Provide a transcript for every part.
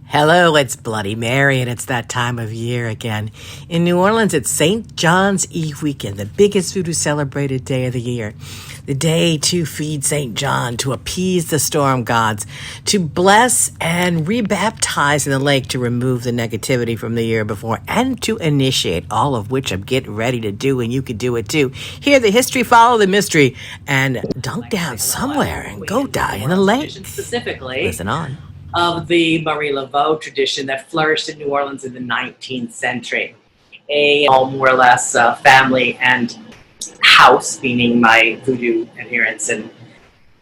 Hello, it's Bloody Mary, and it's that time of year again. In New Orleans, it's St. John's Eve weekend, the biggest voodoo celebrated day of the year. The day to feed St. John, to appease the storm gods, to bless and rebaptize in the lake to remove the negativity from the year before, and to initiate, all of which I'm getting ready to do, and you can do it too. Hear the history, follow the mystery, and dunk down somewhere and go die in the lake. Specifically, listen on. Of the Marie Laveau tradition that flourished in New Orleans in the 19th century. A more or less family and house, meaning my voodoo adherents and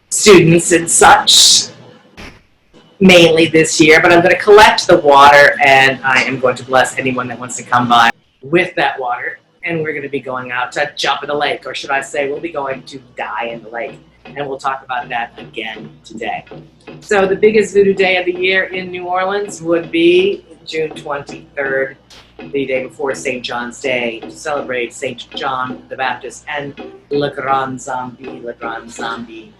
students and such, mainly this year. But I'm going to collect the water, and I am going to bless anyone that wants to come by with that water. And we're going to be going out to jump in the lake, or should I say we'll be going to die in the lake. And we'll talk about that again today. So the biggest voodoo day of the year in New Orleans would be June 23rd, the day before St. John's Day, to celebrate St. John the Baptist and Le Grand Zombie,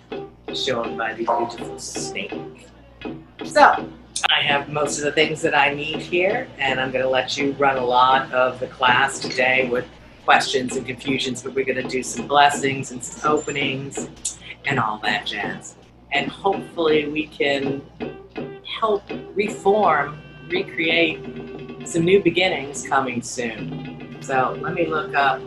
shown by the beautiful snake. So I have most of the things that I need here, and I'm going to let you run a lot of the class today with questions and confusions, but we're going to do some blessings and some openings and all that jazz. And hopefully we can help reform, recreate some new beginnings coming soon. So let me look up.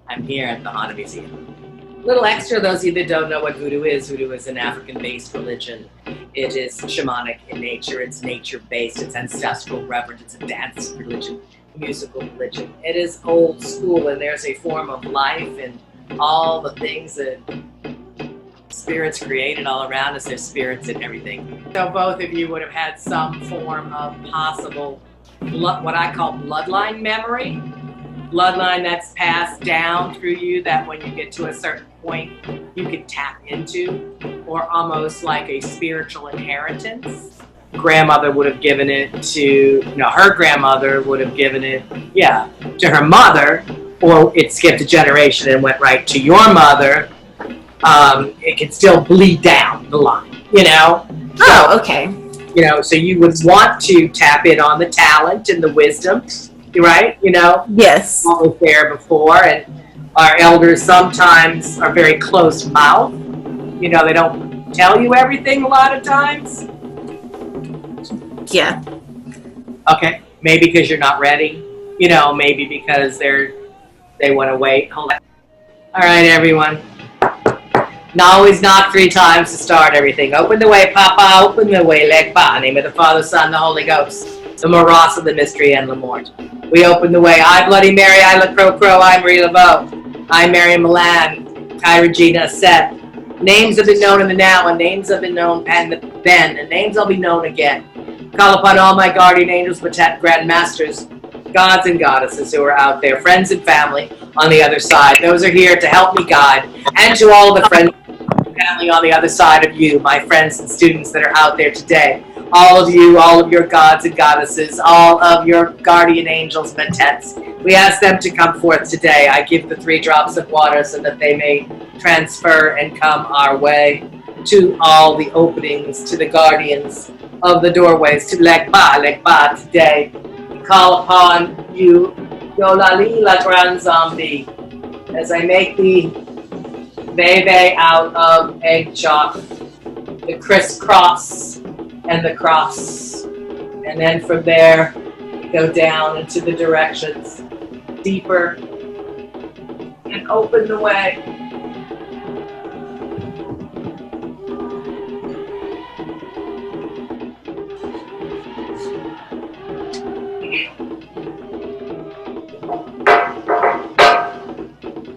I'm here at the Haunted Museum. A little extra, those of you that don't know what voodoo is an African-based religion. It is shamanic in nature, it's nature-based, it's ancestral reverent, it's a dance religion, musical religion. It is old school, and there's a form of life and all the things that spirits created all around us. There's spirits in everything. So both of you would have had some form of possible, what I call bloodline memory. Bloodline that's passed down through you that when you get to a certain point, you can tap into, or almost like a spiritual inheritance. Grandmother would have given it to, her grandmother would have given it, to her mother, or it skipped a generation and went right to your mother. It can still bleed down the line, Oh, okay. So you would want to tap in on the talent and the wisdom, right? Yes. What was there before, and our elders sometimes are very close-mouthed. They don't tell you everything a lot of times. Yeah. Okay, maybe because you're not ready. Maybe because they want to wait. Hold on. All right, everyone. Now always knock 3 times to start everything. Open the way, Papa. Open the way, Leg Ba. Name of the Father, Son, the Holy Ghost. The Moros of the Mystery and Lamort. We open the way. I, Bloody Mary, I, La Crow Crow, I, Marie Laveau. I, Mary Milan, I, Regina, Seth. Names have been known in the now, and names have been known and the then, and names will be known again. Call upon all my guardian angels, protect grand masters, gods and goddesses who are out there, friends and family on the other side. Those are here to help me guide, and to all the friends and family on the other side of you, my friends and students that are out there today. All of you, all of your gods and goddesses, all of your guardian angels, metets. We ask them to come forth today. I give the 3 drops of water so that they may transfer and come our way to all the openings, to the guardians of the doorways, to Legba today. Call upon you, Yolali La Grand Zombie, as I make the veve out of egg chalk, the crisscross and the cross, and then from there go down into the directions deeper and open the way.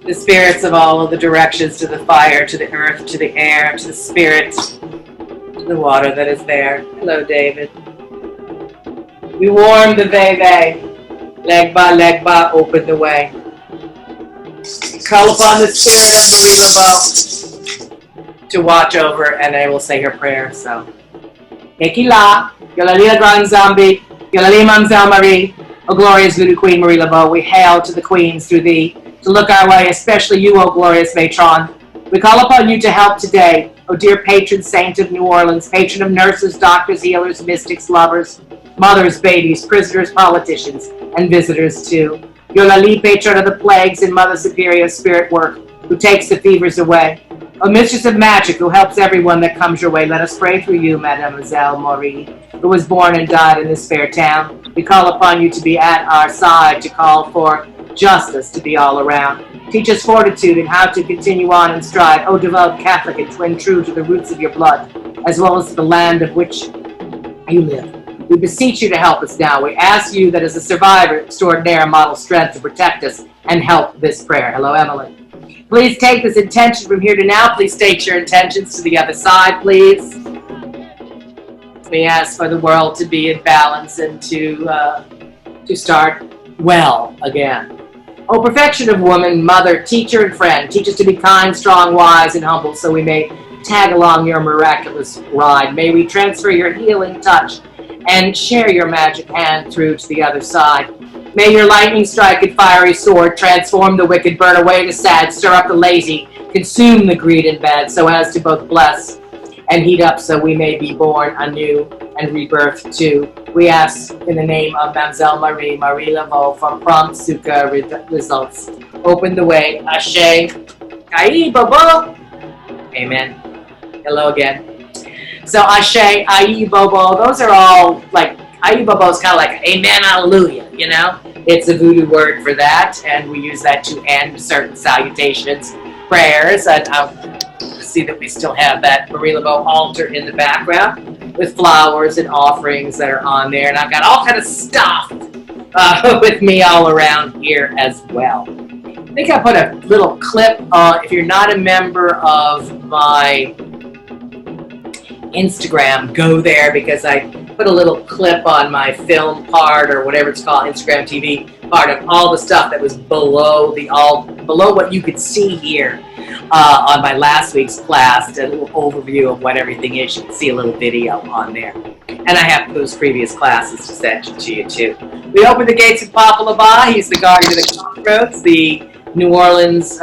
The spirits of all of the directions, to the fire, to the earth, to the air, to the spirit, to the water that is there. Hello, David. We warm the veve. Legba, open the way. Call upon the spirit of Marie Laveau to watch over, and I will say her prayer. So, Ekila, Yolali Grand Zombie, Yolali Mamselle Marie, O glorious Voodoo Queen Marie Laveau, we hail to the queens through thee, to look our way, especially you, O glorious matron. We call upon you to help today, O dear patron saint of New Orleans, patron of nurses, doctors, healers, mystics, lovers, mothers, babies, prisoners, politicians, and visitors too. You're la lead patron of the plagues and Mother Superior Spirit work, who takes the fevers away. O mistress of magic, who helps everyone that comes your way, let us pray through you, Mademoiselle Marie, who was born and died in this fair town. We call upon you to be at our side, to call for justice to be all around. Teach us fortitude and how to continue on and strive, O devout Catholic and twin true to the roots of your blood, as well as to the land of which you live. We beseech you to help us now. We ask you that as a survivor extraordinaire, model strength to protect us and help this prayer. Hello, Emily. Please take this intention from here to now. Please state your intentions to the other side, please. We ask for the world to be in balance and to start well again. O perfection of woman, mother, teacher, and friend, teach us to be kind, strong, wise, and humble, so we may tag along your miraculous ride. May we transfer your healing touch and share your magic hand through to the other side. May your lightning strike and fiery sword transform the wicked, burn away the sad, stir up the lazy, consume the greed and bad, so as to both bless and heat up, so we may be born anew and rebirthed too. We ask in the name of Mademoiselle Marie Laveau for prompt succor results. Open the way. Ashe. Aye, Bobo. Amen. Hello again. So Ashe, Aye, Bobo, those are all like, Aye, Bobo is kind of like amen, hallelujah, you know? It's a voodoo word for that, and we use that to end certain salutations, prayers, and see that we still have that Marie Laveau altar in the background with flowers and offerings that are on there, and I've got all kind of stuff with me all around here as well. I think I put a little clip if you're not a member of my Instagram, go there, because I put a little clip on my film part, or whatever it's called, Instagram TV part, of all the stuff that was below what you could see here on my last week's class, a little overview of what everything is. You can see a little video on there. And I have those previous classes to send to you too. We open the gates of Papa Laveau. He's the guardian of the crossroads. The New Orleans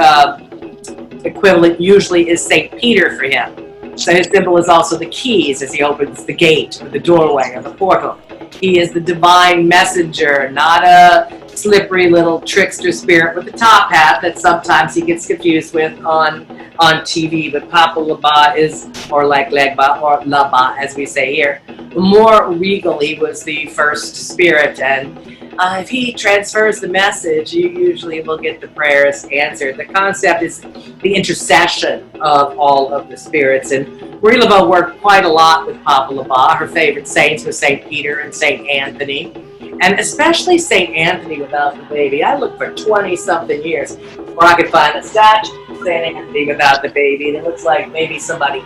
equivalent usually is St. Peter for him. So his symbol is also the keys as he opens the gate, or the doorway, or the portal. He is the divine messenger, not a slippery little trickster spirit with a top hat that sometimes he gets confused with on TV. But Papa Laveau is, or like Legba, or Laveau as we say here, more regal. He was the first spirit, and if he transfers the message, you usually will get the prayers answered. The concept is the intercession of all of the spirits, and Marie Laveau worked quite a lot with Papa Laveau. Her favorite saints were St. Peter and St. Anthony, and especially St. Anthony without the baby. I looked for 20-something years before I could find a statue of St. Anthony without the baby, and it looks like maybe somebody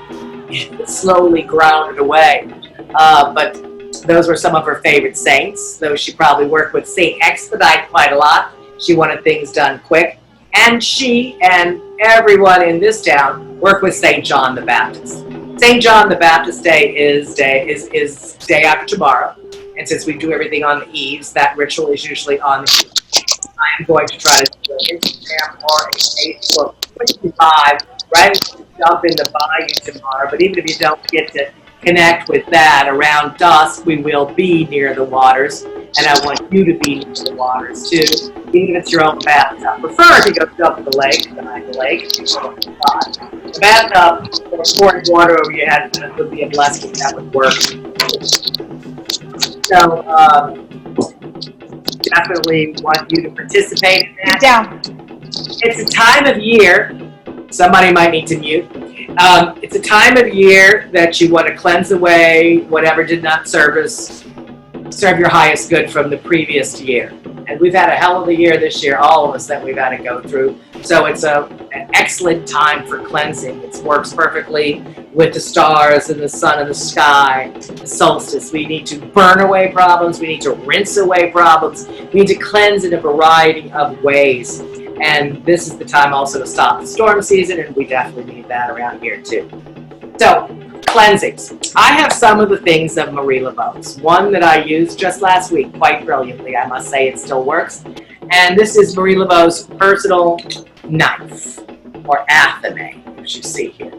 slowly ground it away. But those were some of her favorite saints, though she probably worked with St. Expedite quite a lot. She wanted things done quick. And she and everyone in this town worked with St. John the Baptist. St. John the Baptist Day is day after tomorrow. And since we do everything on the eves, that ritual is usually on the eves. I am going to try to do an Instagram or a Facebook live, right? Jump in the bayou tomorrow. But even if you don't get to connect with that, around dusk we will be near the waters, and I want you to be near the waters too, even if it's your own bathtub. I prefer to go jump in the lake, behind the lake. The bathtub or pouring water over your head would be a blessing. That would work. So definitely want you to participate in that. Sit down. It's a time of year, somebody might need to mute. It's a time of year that you want to cleanse away whatever did not serve your highest good from the previous year. And we've had a hell of a year this year, all of us, that we've had to go through. So it's an excellent time for cleansing. It works perfectly with the stars and the sun and the sky, the solstice. We need to burn away problems. We need to rinse away problems. We need to cleanse in a variety of ways. And this is the time also to stop the storm season, and we definitely need that around here too. So, cleansings. I have some of the things of Marie Laveau's. One that I used just last week quite brilliantly. I must say it still works. And this is Marie Laveau's personal knife, or athame. knives you see here.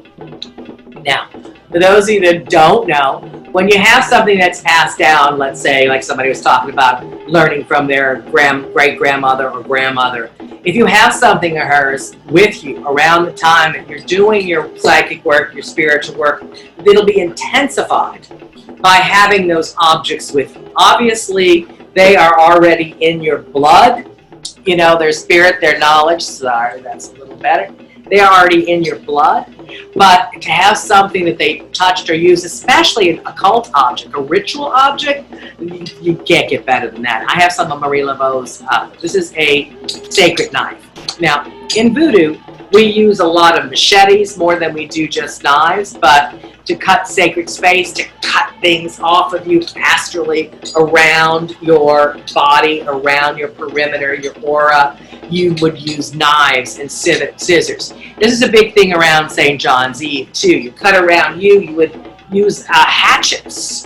Now, for those of you that don't know, when you have something that's passed down, let's say like somebody was talking about learning from their great-grandmother or grandmother, if you have something of hers with you around the time that you're doing your psychic work, your spiritual work, it'll be intensified by having those objects with you. Obviously, they are already in your blood. You know, their spirit, their knowledge, sorry, that's a little better. They are already in your blood. But to have something that they touched or used, especially an occult object, a ritual object, you can't get better than that. I have some of Marie Laveau's. This is a sacred knife. Now, in voodoo, we use a lot of machetes more than we do just knives, but to cut sacred space, to cut things off of you astrally around your body, around your perimeter, your aura, you would use knives and scissors. This is a big thing around St. John's Eve too. You cut around you would use hatchets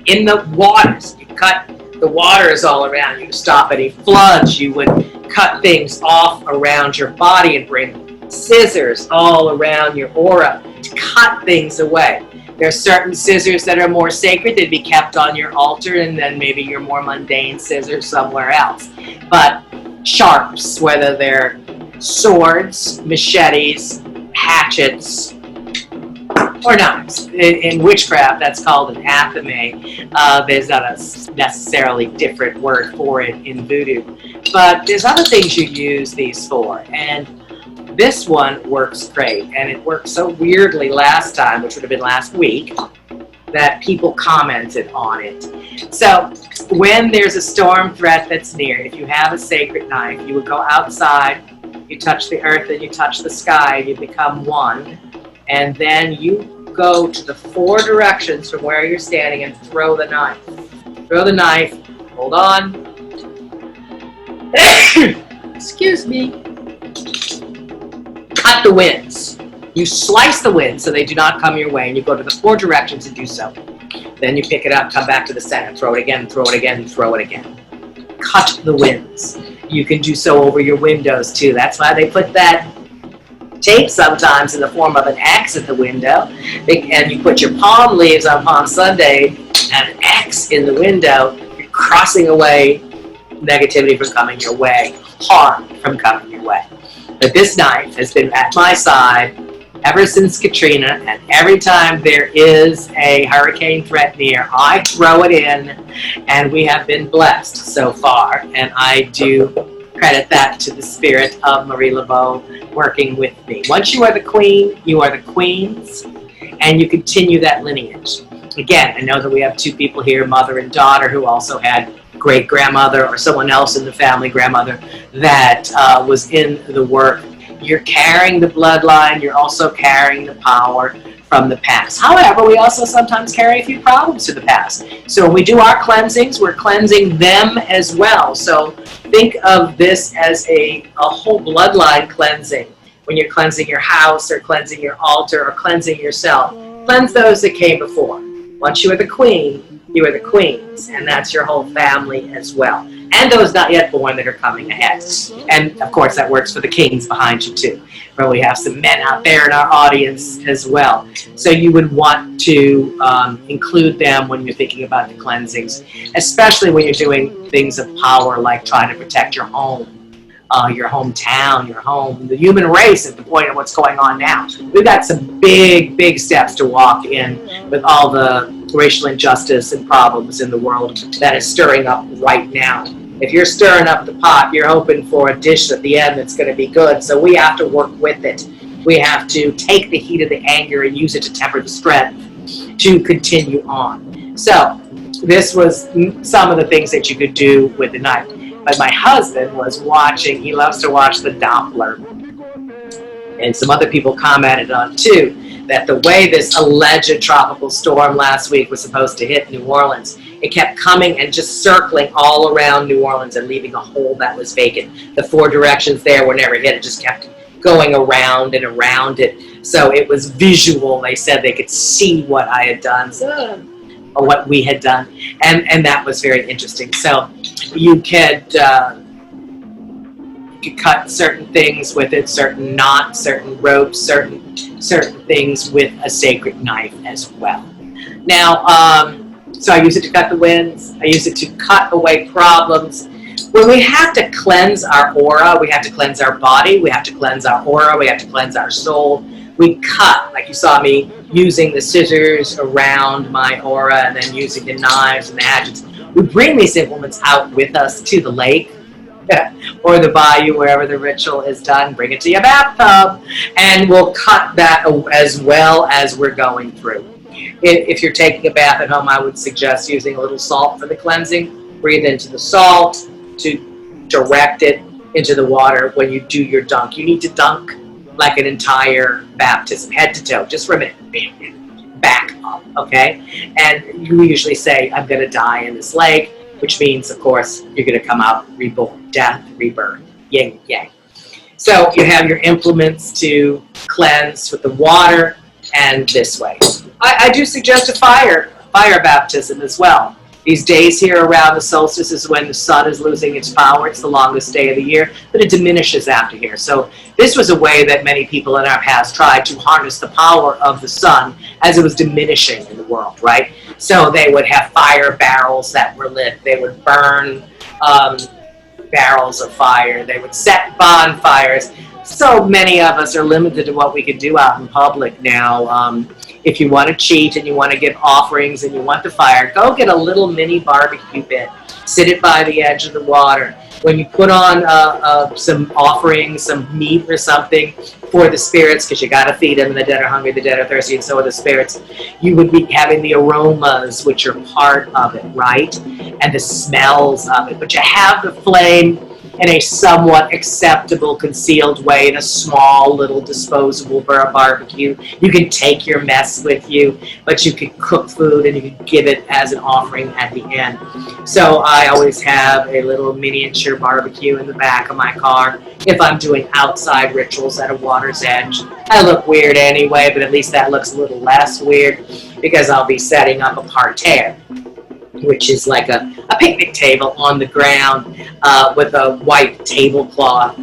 in the waters. You cut the waters all around you to stop any floods. You would cut things off around your body and bring scissors all around your aura to cut things away. There are certain scissors that are more sacred. They'd be kept on your altar, and then maybe your more mundane scissors somewhere else. But sharps, whether they're swords, machetes, hatchets, or knives. In witchcraft, that's called an athame. There's not a necessarily different word for it in voodoo. But there's other things you use these for. And this one works great. And it worked so weirdly last time, which would have been last week, that people commented on it. So when there's a storm threat that's near, if you have a sacred knife, you would go outside, you touch the earth and you touch the sky, and you become one, and then you go to the 4 directions from where you're standing and throw the knife. Throw the knife, hold on. Excuse me. Cut the winds. You slice the winds so they do not come your way, and you go to the 4 directions and do so. Then you pick it up, come back to the center, throw it again, throw it again, throw it again. Cut the winds. You can do so over your windows too. That's why they put that tape sometimes in the form of an X at the window. And you put your palm leaves on Palm Sunday and an X in the window. You're crossing away negativity from coming your way, harm from coming your way. But this knife has been at my side ever since Katrina, and every time there is a hurricane threat near, I throw it in, and we have been blessed so far. And I do credit that to the spirit of Marie Laveau working with me. Once you are the queen, you are the queens, and you continue that lineage. Again, I know that we have 2 people here, mother and daughter, who also had great-grandmother or someone else in the family, grandmother, that was in the work. You're carrying the bloodline. You're also carrying the power from the past. However, we also sometimes carry a few problems to the past. So when we do our cleansings, we're cleansing them as well. So think of this as a whole bloodline cleansing. When you're cleansing your house or cleansing your altar or cleansing yourself, cleanse those that came before. Once you are the queen, you are the queens, and that's your whole family as well. And those not yet born that are coming ahead. And of course that works for the kings behind you too. Where we have some men out there in our audience as well. So you would want to include them when you're thinking about the cleansings, especially when you're doing things of power like trying to protect your home, your hometown, your home, the human race at the point of what's going on now. We've got some big, big steps to walk in with all the racial injustice and problems in the world that is stirring up right now. If you're stirring up the pot, you're hoping for a dish at the end that's going to be good. So we have to work with it. We have to take the heat of the anger and use it to temper the strength to continue on. So this was some of the things that you could do with the knife. But my husband was watching, he loves to watch the Doppler. And some other people commented on too, that the way this alleged tropical storm last week was supposed to hit New Orleans, it kept coming and just circling all around New Orleans and leaving a hole that was vacant. The 4 directions there were never hit. It just kept going around and around it. So it was visual. They said they could see what I had done, or what we had done. And that was very interesting. So you could could cut certain things with it, certain knots, certain ropes, certain things with a sacred knife as well. Now, so I use it to cut the winds. I use it to cut away problems. When we have to cleanse our aura, we have to cleanse our body, we have to cleanse our aura, we have to cleanse our soul. We cut, like you saw me using the scissors around my aura and then using the knives and the hatchets. We bring these implements out with us to the lake or the bayou, wherever the ritual is done. Bring it to your bathtub, and we'll cut that as well as we're going through. If you're taking a bath at home, I would suggest using a little salt for the cleansing. Breathe into the salt to direct it into the water when you do your dunk. You need to dunk like an entire baptism, head to toe, just for a minute, back up, okay? And you usually say, I'm gonna die in this lake, which means, of course, you're gonna come out reborn, death, rebirth, yin, yang. So you have your implements to cleanse with the water and this way. I do suggest a fire baptism as well. These days here around the solstice is when the sun is losing its power. It's the longest day of the year, but it diminishes after here. So this was a way that many people in our past tried to harness the power of the sun as it was diminishing in the world, right? So they would have fire barrels that were lit. They would burn barrels of fire. They would set bonfires. So many of us are limited to what we can do out in public now. If you want to cheat and you want to give offerings and you want the fire, go get a little mini barbecue pit. Sit it by the edge of the water. When you put on some offerings, some meat or something for the spirits, because you got to feed them, the dead are hungry, the dead are thirsty, and so are the spirits, you would be having the aromas, which are part of it, right? And the smells of it. But you have the flame in a somewhat acceptable, concealed way in a small little disposable barbecue. You can take your mess with you, but you can cook food and you can give it as an offering at the end. So I always have a little miniature barbecue in the back of my car if I'm doing outside rituals at a water's edge. I look weird anyway, but at least that looks a little less weird because I'll be setting up a parterre, which is like a picnic table on the ground with a white tablecloth.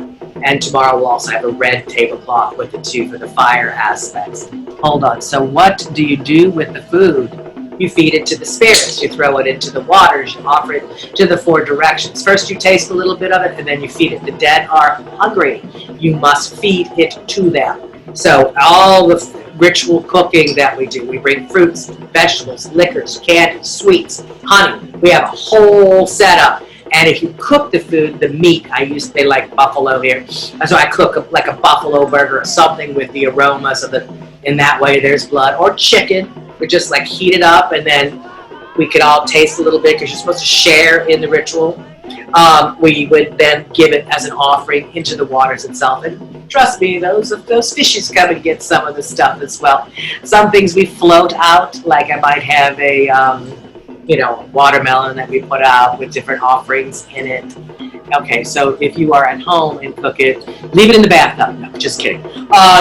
And tomorrow we'll also have a red tablecloth with it too for the fire aspects. Hold on, so what do you do with the food? You feed it to the spirits. You throw it into the waters. You offer it to the four directions. First you taste a little bit of it and then you feed it. The dead are hungry. You must feed it to them. So all the ritual cooking that we do, we bring fruits, vegetables, liquors, candies, sweets, honey. We have a whole setup. And if you cook the food, the meat, they like buffalo here. So I cook like a buffalo burger or something with the aromas of in that way there's blood. Or chicken, we just like heat it up and then we could all taste a little bit because you're supposed to share in the ritual. We would then give it as an offering into the waters itself. And trust me, those fishes come and get some of the stuff as well. Some things we float out, like I might have a watermelon that we put out with different offerings in it. Okay, so if you are at home and cook it, leave it in the bathtub. No, just kidding.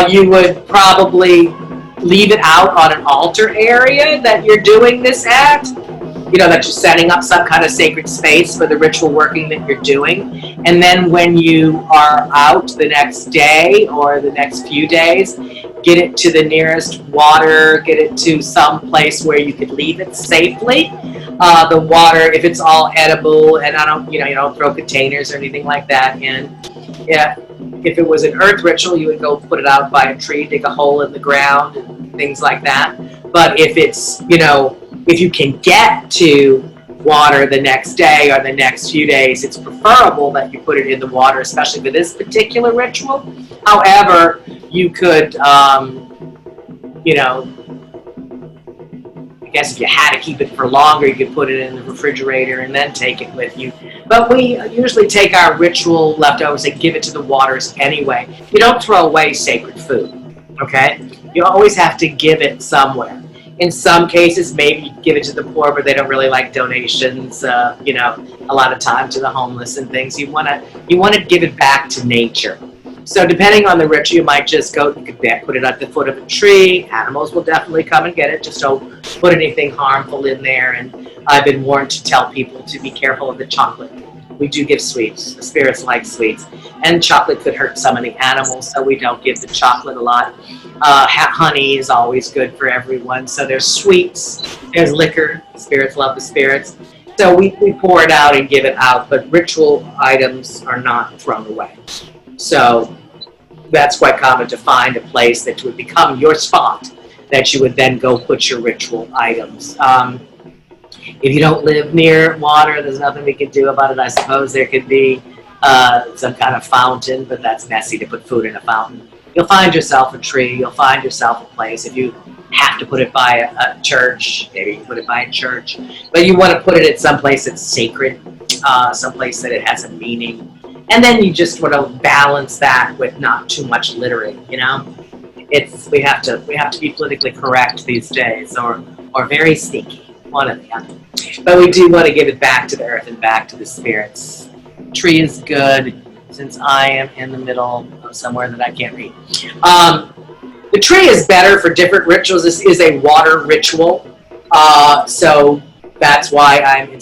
You would probably leave it out on an altar area that you're doing this at. That you're setting up some kind of sacred space for the ritual working that you're doing. And then when you are out the next day or the next few days, get it to the nearest water, get it to some place where you could leave it safely. The water, if it's all edible, and you don't throw containers or anything like that in. Yeah, if it was an earth ritual, you would go put it out by a tree, dig a hole in the ground, and things like that. But if it's, if you can get to water the next day or the next few days, it's preferable that you put it in the water, especially for this particular ritual. However, you could, I guess if you had to keep it for longer, you could put it in the refrigerator and then take it with you. But we usually take our ritual leftovers and give it to the waters anyway. You don't throw away sacred food, okay? You always have to give it somewhere. In some cases, maybe you give it to the poor, but they don't really like donations, a lot of time to the homeless and things. You want to give it back to nature. So depending on the ritual, you might just you could put it at the foot of a tree. Animals will definitely come and get it. Just don't put anything harmful in there. And I've been warned to tell people to be careful of the chocolate. we do give sweets. The spirits like sweets. And chocolate could hurt some of the animals, so we don't give the chocolate a lot. Honey is always good for everyone. So there's sweets, there's liquor. Spirits love the spirits. So we pour it out and give it out, but ritual items are not thrown away. So that's quite common to find a place that would become your spot, that you would then go put your ritual items. If you don't live near water, there's nothing we can do about it. I suppose there could be some kind of fountain, but that's messy to put food in a fountain. You'll find yourself a tree. You'll find yourself a place. If you have to put it by a church, maybe you can put it by a church. But you want to put it at some place that's sacred, some place that it has a meaning. And then you just want to balance that with not too much littering, you know? We have to be politically correct these days, or very sneaky, one or the other. But we do want to give it back to the earth and back to the spirits. Tree is good, since I am in the middle of somewhere that I can't read. The tree is better for different rituals. This is a water ritual, so that's why I'm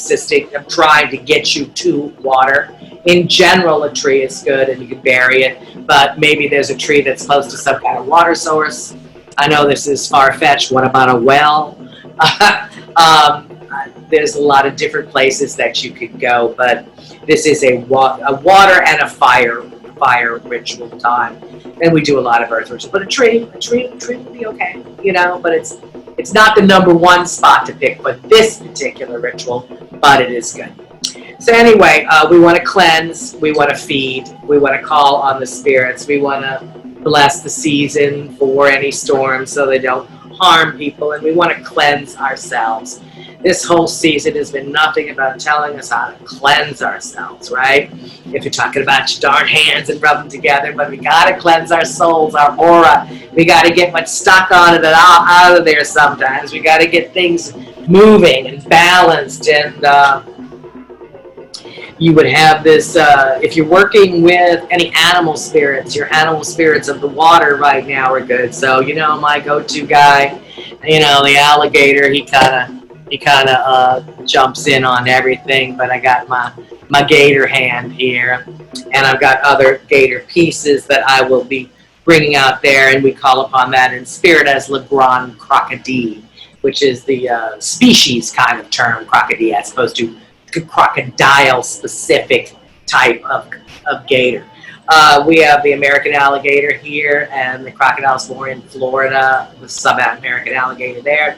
trying to get you to water. In general, a tree is good and you can bury it, but maybe there's a tree that's close to some kind of water source. I know this is far-fetched. What about a well? There's a lot of different places that you could go, but this is a water and a fire ritual time. And we do a lot of earth rituals. But a tree would be okay, you know, but it's not the number one spot to pick for this particular ritual, but it is good. So anyway, we want to cleanse, we want to feed, we want to call on the spirits, we want to bless the season for any storms so they don't harm people, and we want to cleanse ourselves. This whole season has been nothing about telling us how to cleanse ourselves, right? If you're talking about your darn hands and rub them together, but we got to cleanse our souls, our aura. We got to get what's stuck on it out of there sometimes. We got to get things moving and balanced, and you would have this, if you're working with any animal spirits, your animal spirits of the water right now are good. So, you know, my go-to guy, you know, the alligator, he kind of jumps in on everything, but I got my gator hand here, and I've got other gator pieces that I will be bringing out there, and we call upon that in spirit as Le Grand Crocodile, which is the species kind of term, crocodile, as opposed to crocodile-specific type of gator. We have the American alligator here, and the crocodiles more in Florida, the sub-American alligator there.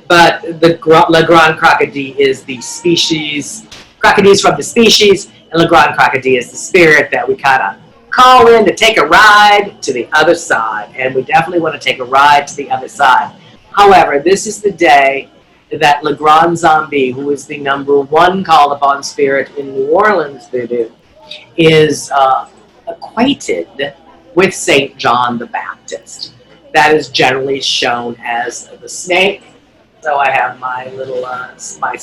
But the Le Grand Crocodile is the species, crocodiles from the species, and Le Grand Crocodile is the spirit that we kind of call in to take a ride to the other side. And we definitely want to take a ride to the other side. However, this is the day that Le Grand Zombie, who is the number one called upon spirit in New Orleans Voodoo, is acquainted with St. John the Baptist. That is generally shown as the snake. So I have my little, my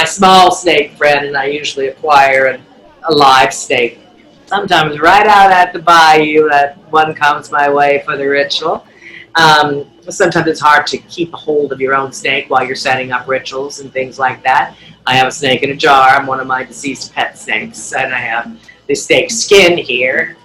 small snake friend, and I usually acquire a live snake. Sometimes right out at the bayou, that one comes my way for the ritual. Sometimes it's hard to keep a hold of your own snake while you're setting up rituals and things like that. I have a snake in a jar. I'm one of my deceased pet snakes, and I have the snake skin here.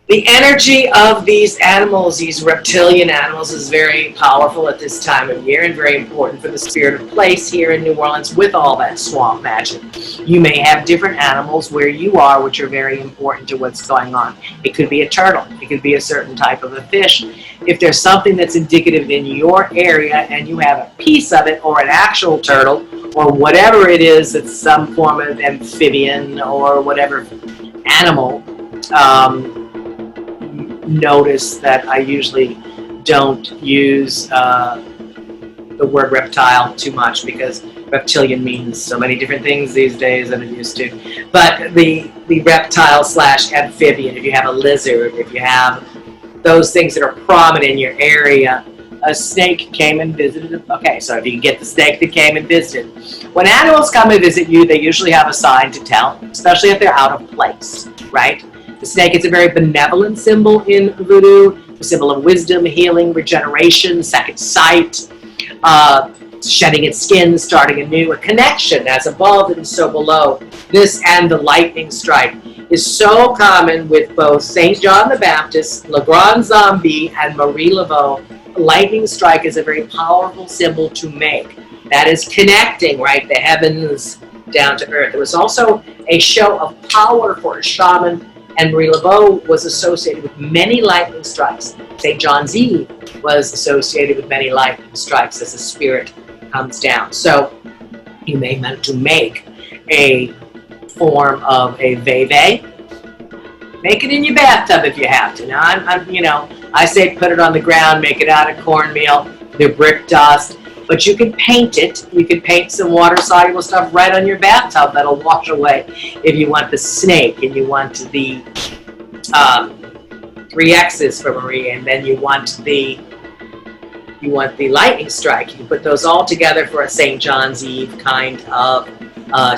The energy of these animals, these reptilian animals, is very powerful at this time of year and very important for the spirit of place here in New Orleans with all that swamp magic. You may have different animals where you are, which are very important to what's going on. It could be a turtle. It could be a certain type of a fish. If there's something that's indicative in your area and you have a piece of it, or an actual turtle, or whatever it is, that's some form of amphibian or whatever animal, notice that I usually don't use the word reptile too much, because reptilian means so many different things these days than it used to. But the reptile / amphibian, if you have a lizard, if you have those things that are prominent in your area, a snake came and visited. Okay, so if you can get the snake that came and visited. When animals come and visit you, they usually have a sign to tell, especially if they're out of place, right? The snake is a very benevolent symbol in Voodoo, a symbol of wisdom, healing, regeneration, second sight. shedding its skin, starting anew, a connection as above and so below. This and the lightning strike is so common with both St. John the Baptist, Le Grand Zombie, and Marie Laveau. Lightning strike is a very powerful symbol to make. That is connecting, right, the heavens down to earth. It was also a show of power for a shaman, and Marie Laveau was associated with many lightning strikes. St. John's Eve was associated with many lightning strikes as the spirit comes down. So you may want to make a form of a veve. Make it in your bathtub if you have to. Now, I say put it on the ground, make it out of cornmeal, the brick dust, but you can paint it. You can paint some water-soluble stuff right on your bathtub that'll wash away. If you want the snake and you want the 3 X's for Marie, and then you want the lightning strike, you can put those all together for a St. John's Eve kind of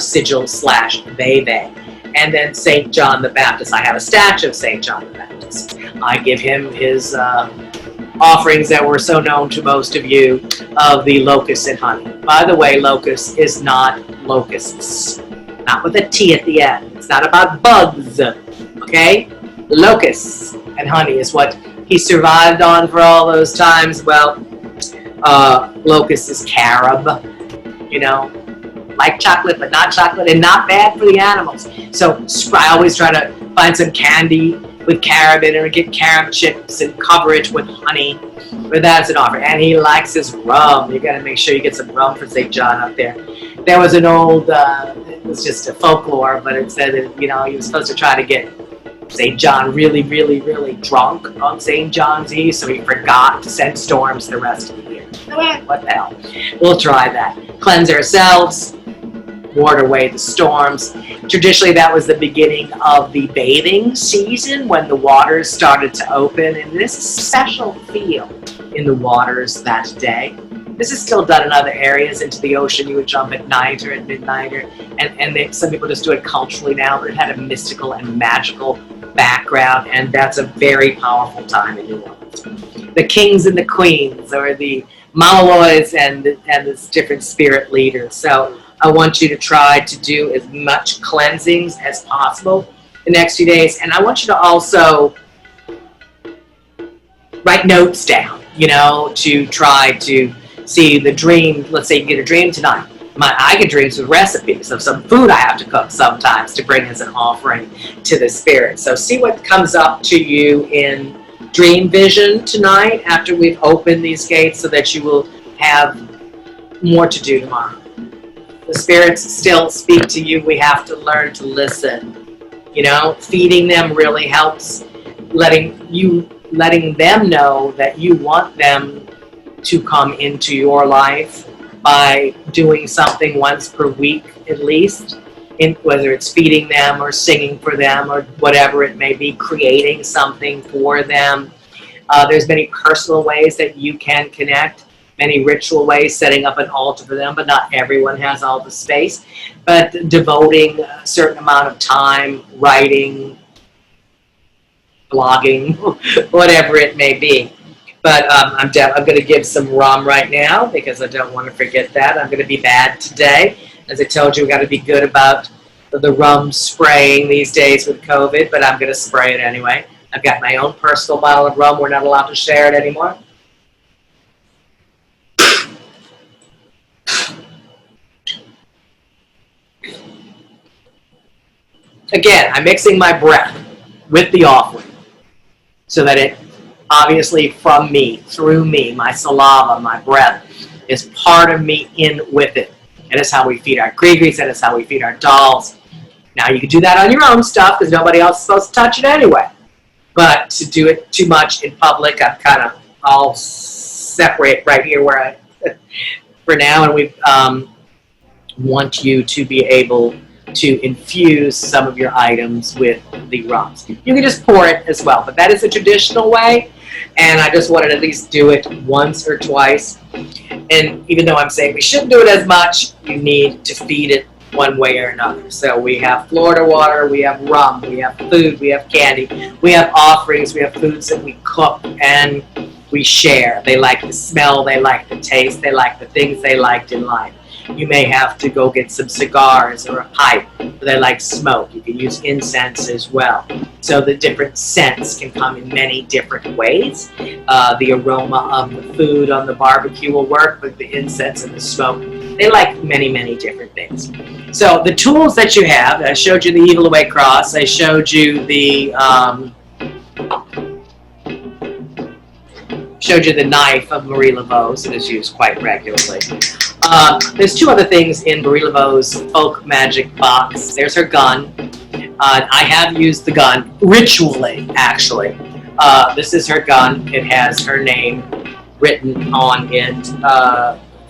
sigil / veve. And then St. John the Baptist. I have a statue of St. John the Baptist. I give him his offerings that were so known to most of you of the locusts and honey. By the way, locust is not locusts. Not with a T at the end. It's not about bugs, okay? Locusts and honey is what he survived on for all those times. Well, locust is carob, like chocolate, but not chocolate, and not bad for the animals. So I always try to find some candy with carob in it, or get carob chips and cover it with honey. But that's an offer. And he likes his rum. You got to make sure you get some rum for St. John up there. There was an old, it was just a folklore, but it said that, he was supposed to try to get St. John really, really, really drunk on St. John's Eve, so he forgot to send storms the rest of the year. What the hell? We'll try that. Cleanse ourselves, ward away the storms. Traditionally, that was the beginning of the bathing season when the waters started to open, and there's a special feel in the waters that day. This is still done in other areas. Into the ocean, you would jump at night or at midnight, and some people just do it culturally now, but it had a mystical and magical background, and that's a very powerful time in New Orleans. The kings and the queens, or the Malaloys and the different spirit leaders. So I want you to try to do as much cleansings as possible the next few days, and I want you to also write notes down, to try to see the dream. Let's say you get a dream tonight. I get dreams with recipes of some food I have to cook sometimes to bring as an offering to the spirit. So see what comes up to you in dream vision tonight after we've opened these gates, so that you will have more to do tomorrow. The spirits still speak to you. We have to learn to listen. Feeding them really helps. Letting them know that you want them to come into your life by doing something once per week at least, whether it's feeding them or singing for them or whatever it may be, creating something for them. There's many personal ways that you can connect, many ritual ways, setting up an altar for them, but not everyone has all the space. But devoting a certain amount of time, writing, blogging, whatever it may be. But I'm going to give some rum right now because I don't want to forget that. I'm going to be bad today. As I told you, we've got to be good about the rum spraying these days with COVID, but I'm going to spray it anyway. I've got my own personal bottle of rum. We're not allowed to share it anymore. Again, I'm mixing my breath with the offering so that it obviously from me, through me, my saliva, my breath, is part of me in with it. That is how we feed our gree-grees. That is how we feed our dolls. Now, you can do that on your own stuff because nobody else is supposed to touch it anyway. But to do it too much in public, I'll separate right here where for now, and we want you to be able to infuse some of your items with the rums. You can just pour it as well, but that is the traditional way, and I just wanted to at least do it once or twice. And even though I'm saying we shouldn't do it as much, you need to feed it one way or another. So we have Florida water, we have rum, we have food, we have candy, we have offerings, we have foods that we cook, and We share. They like the smell, they like the taste, they like the things they liked in life. You may have to go get some cigars or a pipe, but they like smoke. You can use incense as well. So the different scents can come in many different ways. The aroma of the food on the barbecue will work, but the incense and the smoke, they like many, many different things. So the tools that you have, I showed you the Evil Away cross, I showed you the knife of Marie Laveau, so it's used quite regularly. There's two other things in Marie Laveau's folk magic box. There's her gun. I have used the gun ritually, actually. This is her gun. It has her name written on it.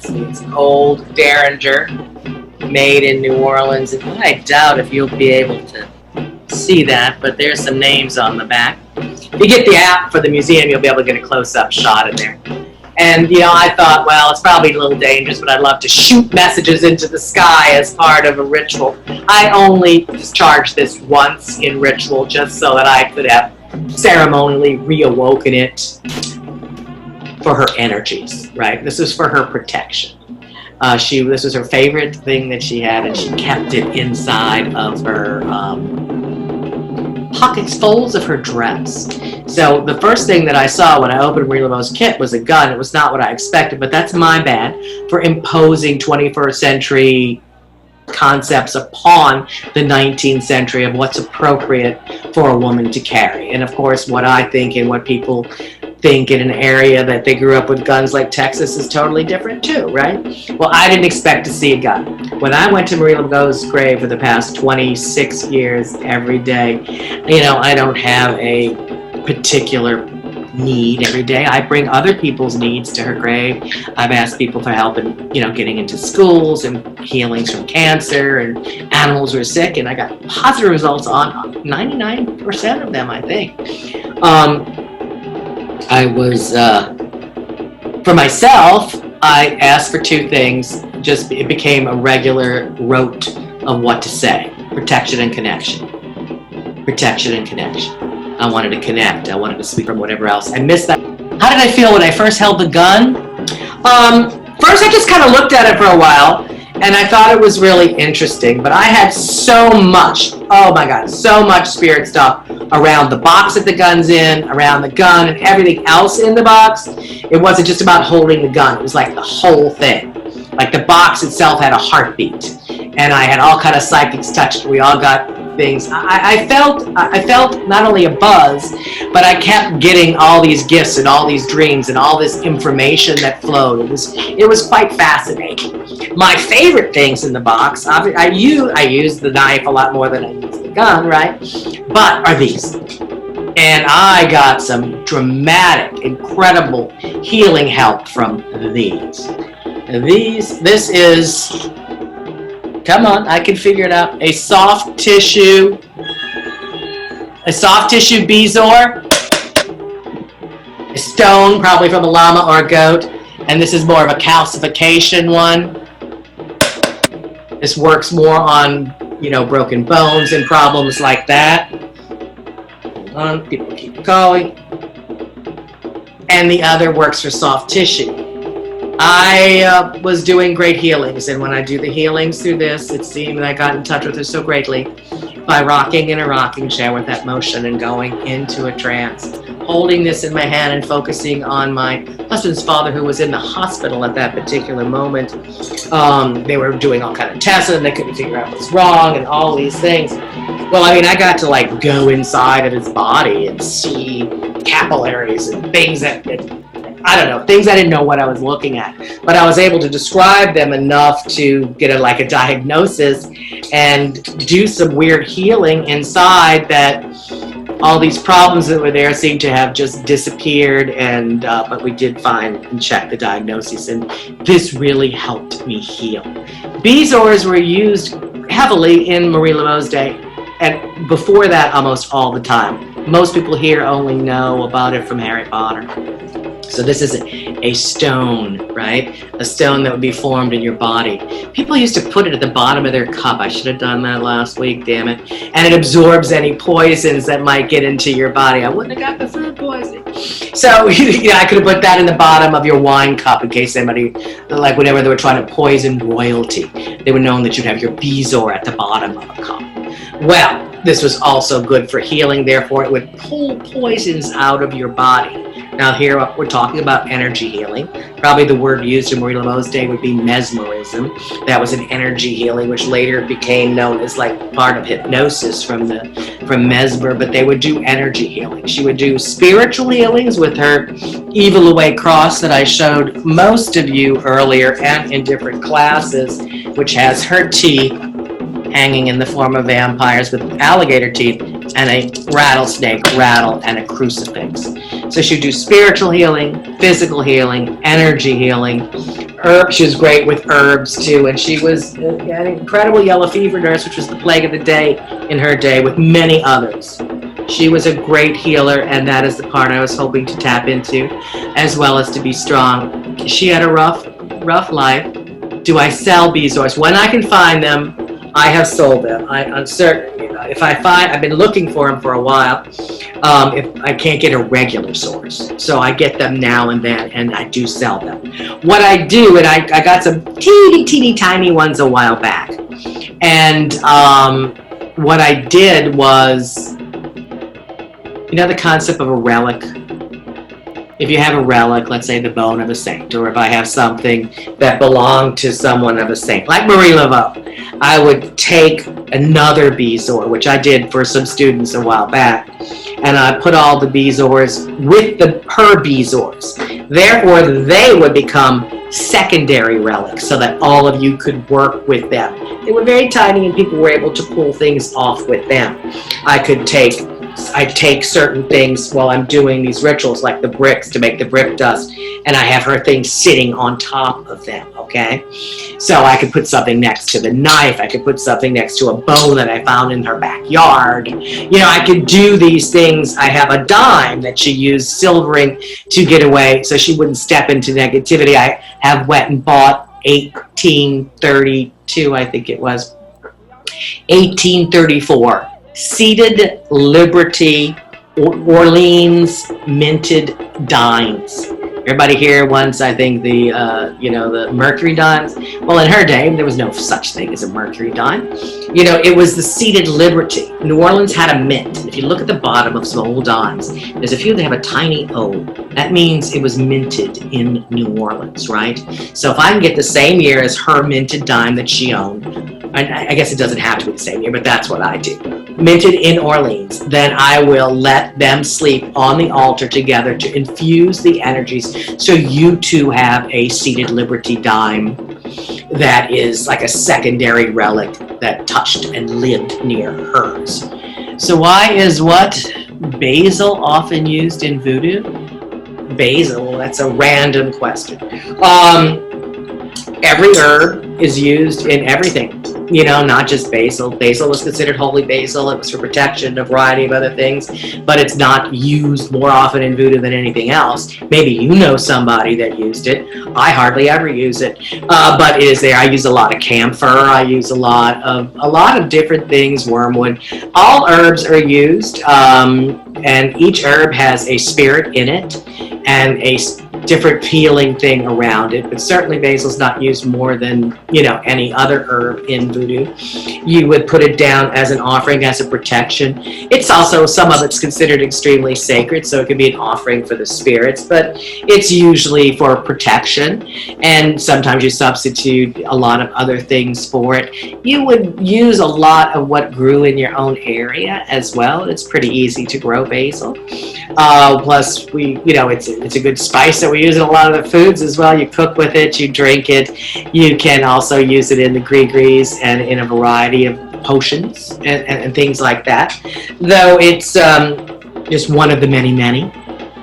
It's an old Derringer made in New Orleans. And I doubt if you'll be able to see that, but there's some names on the back. If you get the app for the museum, you'll be able to get a close-up shot in there. And, you know, I thought, well, it's probably a little dangerous, but I'd love to shoot messages into the sky as part of a ritual. I only discharged this once in ritual just so that I could have ceremonially reawoken it for her energies, right? This is for her protection. This was her favorite thing that she had, and she kept it inside of her pockets, folds of her dress. So the first thing that I saw when I opened Marie Laveau's kit was a gun. It was not what I expected, but that's my bad for imposing 21st century concepts upon the 19th century of what's appropriate for a woman to carry. And of course, what I think and what people think in an area that they grew up with guns like Texas is totally different too, right? Well, I didn't expect to see a gun. When I went to Marie Laveau's grave for the past 26 years every day, you know, I don't have a particular need every day. I bring other people's needs to her grave. I've asked people for help in, you know, getting into schools and healings from cancer and animals who are sick, and I got positive results on 99% of them, I think. I was, for myself, I asked for two things. Just it became a regular rote of what to say. Protection and connection. Protection and connection. I wanted to connect. I wanted to speak from whatever else. I missed that. How did I feel when I first held the gun? First, I just kind of looked at it for a while, and I thought it was really interesting. But I had so much, oh my God, so much spirit stuff around the box that the gun's in, around the gun, and everything else in the box. It wasn't just about holding the gun. It was like the whole thing. Like the box itself had a heartbeat, and I had all kind of psychics touched. We all got things. I felt not only a buzz, but I kept getting all these gifts and all these dreams and all this information that flowed. It was quite fascinating. My favorite things in the box, I use the knife a lot more than I use the gun, right? But are these. And I got some dramatic, incredible healing help from these. This is, come on, I can figure it out. A soft tissue bezoar, a stone, probably from a llama or a goat, and this is more of a calcification one. This works more on, you know, broken bones and problems like that. Hold on, people keep calling. And the other works for soft tissue. I was doing great healings, and when I do the healings through this, it seemed I got in touch with her so greatly by rocking in a rocking chair with that motion and going into a trance, holding this in my hand and focusing on my husband's father, who was in the hospital at that particular moment. They were doing all kind of tests and they couldn't figure out what's wrong and all these things. Well, I mean, I got to like go inside of his body and see capillaries and things that I don't know, things I didn't know what I was looking at, but I was able to describe them enough to get a diagnosis and do some weird healing inside that all these problems that were there seemed to have just disappeared, and but we did find and check the diagnosis, and this really helped me heal. Bezoars were used heavily in Marie Laveau's day, and before that almost all the time. Most people here only know about it from Harry Potter. So this is a stone, right? A stone that would be formed in your body. People used to put it at the bottom of their cup. I should have done that last week, damn it. And it absorbs any poisons that might get into your body. I wouldn't have got the food poisoning. So, I could have put that in the bottom of your wine cup in case somebody, like whenever they were trying to poison royalty, they would know that you'd have your bezoar at the bottom of a cup. Well, this was also good for healing, therefore it would pull poisons out of your body. Now here we're talking about energy healing. Probably the word used in Marie Laveau's day would be mesmerism. That was an energy healing, which later became known as like part of hypnosis from Mesmer, but they would do energy healing. She would do spiritual healings with her Evil Away cross that I showed most of you earlier and in different classes, which has her teeth hanging in the form of vampires with alligator teeth and a rattlesnake rattle and a crucifix. So she'd do spiritual healing, physical healing, energy healing. She was great with herbs too, and she was an incredible yellow fever nurse, which was the plague of the day in her day, with many others. She was a great healer, and that is the part I was hoping to tap into, as well as to be strong. She had a rough life. Do I sell bezoars? When I can find them, I have sold them. I'm certain. If I find, I've been looking for them for a while. If I can't get a regular source, so I get them now and then, and I do sell them. What I do, and I got some teeny tiny ones a while back, and what I did was, the concept of a relic. If you have a relic, let's say the bone of a saint, or if I have something that belonged to someone of a saint, like Marie Laveau, I would take another bezoar, which I did for some students a while back, and I put all the bezoars with her bezoars. Therefore, they would become secondary relics so that all of you could work with them. They were very tiny and people were able to pull things off with them. I take certain things while I'm doing these rituals, like the bricks to make the brick dust, and I have her things sitting on top of them, okay? So I could put something next to the knife, I could put something next to a bone that I found in her backyard. I could do these things. I have a dime that she used silvering to get away so she wouldn't step into negativity. I have went and bought 1832, I think it was, 1834. Seated Liberty Orleans minted dimes. Everybody here wants, I think, the mercury dimes. Well, in her day, there was no such thing as a mercury dime. It was the seated liberty. New Orleans had a mint. If you look at the bottom of some old dimes, there's a few that have a tiny O. That means it was minted in New Orleans, right? So if I can get the same year as her minted dime that she owned, I guess it doesn't have to be the same year, but that's what I do. Minted in Orleans, then I will let them sleep on the altar together to infuse the energies so you too have a seated liberty dime that is like a secondary relic that touched and lived near hers. So why is basil often used in voodoo? Basil, that's a random question. Every herb is used in everything, not just basil. Basil was considered holy basil. It was for protection, a variety of other things, but it's not used more often in voodoo than anything else. Maybe you know somebody that used it. I hardly ever use it, but it is there. I use a lot of camphor. I use a lot of different things, wormwood. All herbs are used, and each herb has a spirit in it and a different healing thing around it, but certainly basil's not used more than any other herb in voodoo. You would put it down as an offering, as a protection. It's also, some of it's considered extremely sacred, so it can be an offering for the spirits, but it's usually for protection, and sometimes you substitute a lot of other things for it. You would use a lot of what grew in your own area as well. It's pretty easy to grow basil. Plus, it's a good spice that we use in a lot of the foods as well. You cook with it, you drink it. You can also use it in the gree-grees and in a variety of potions and things like that. Though it's just one of the many.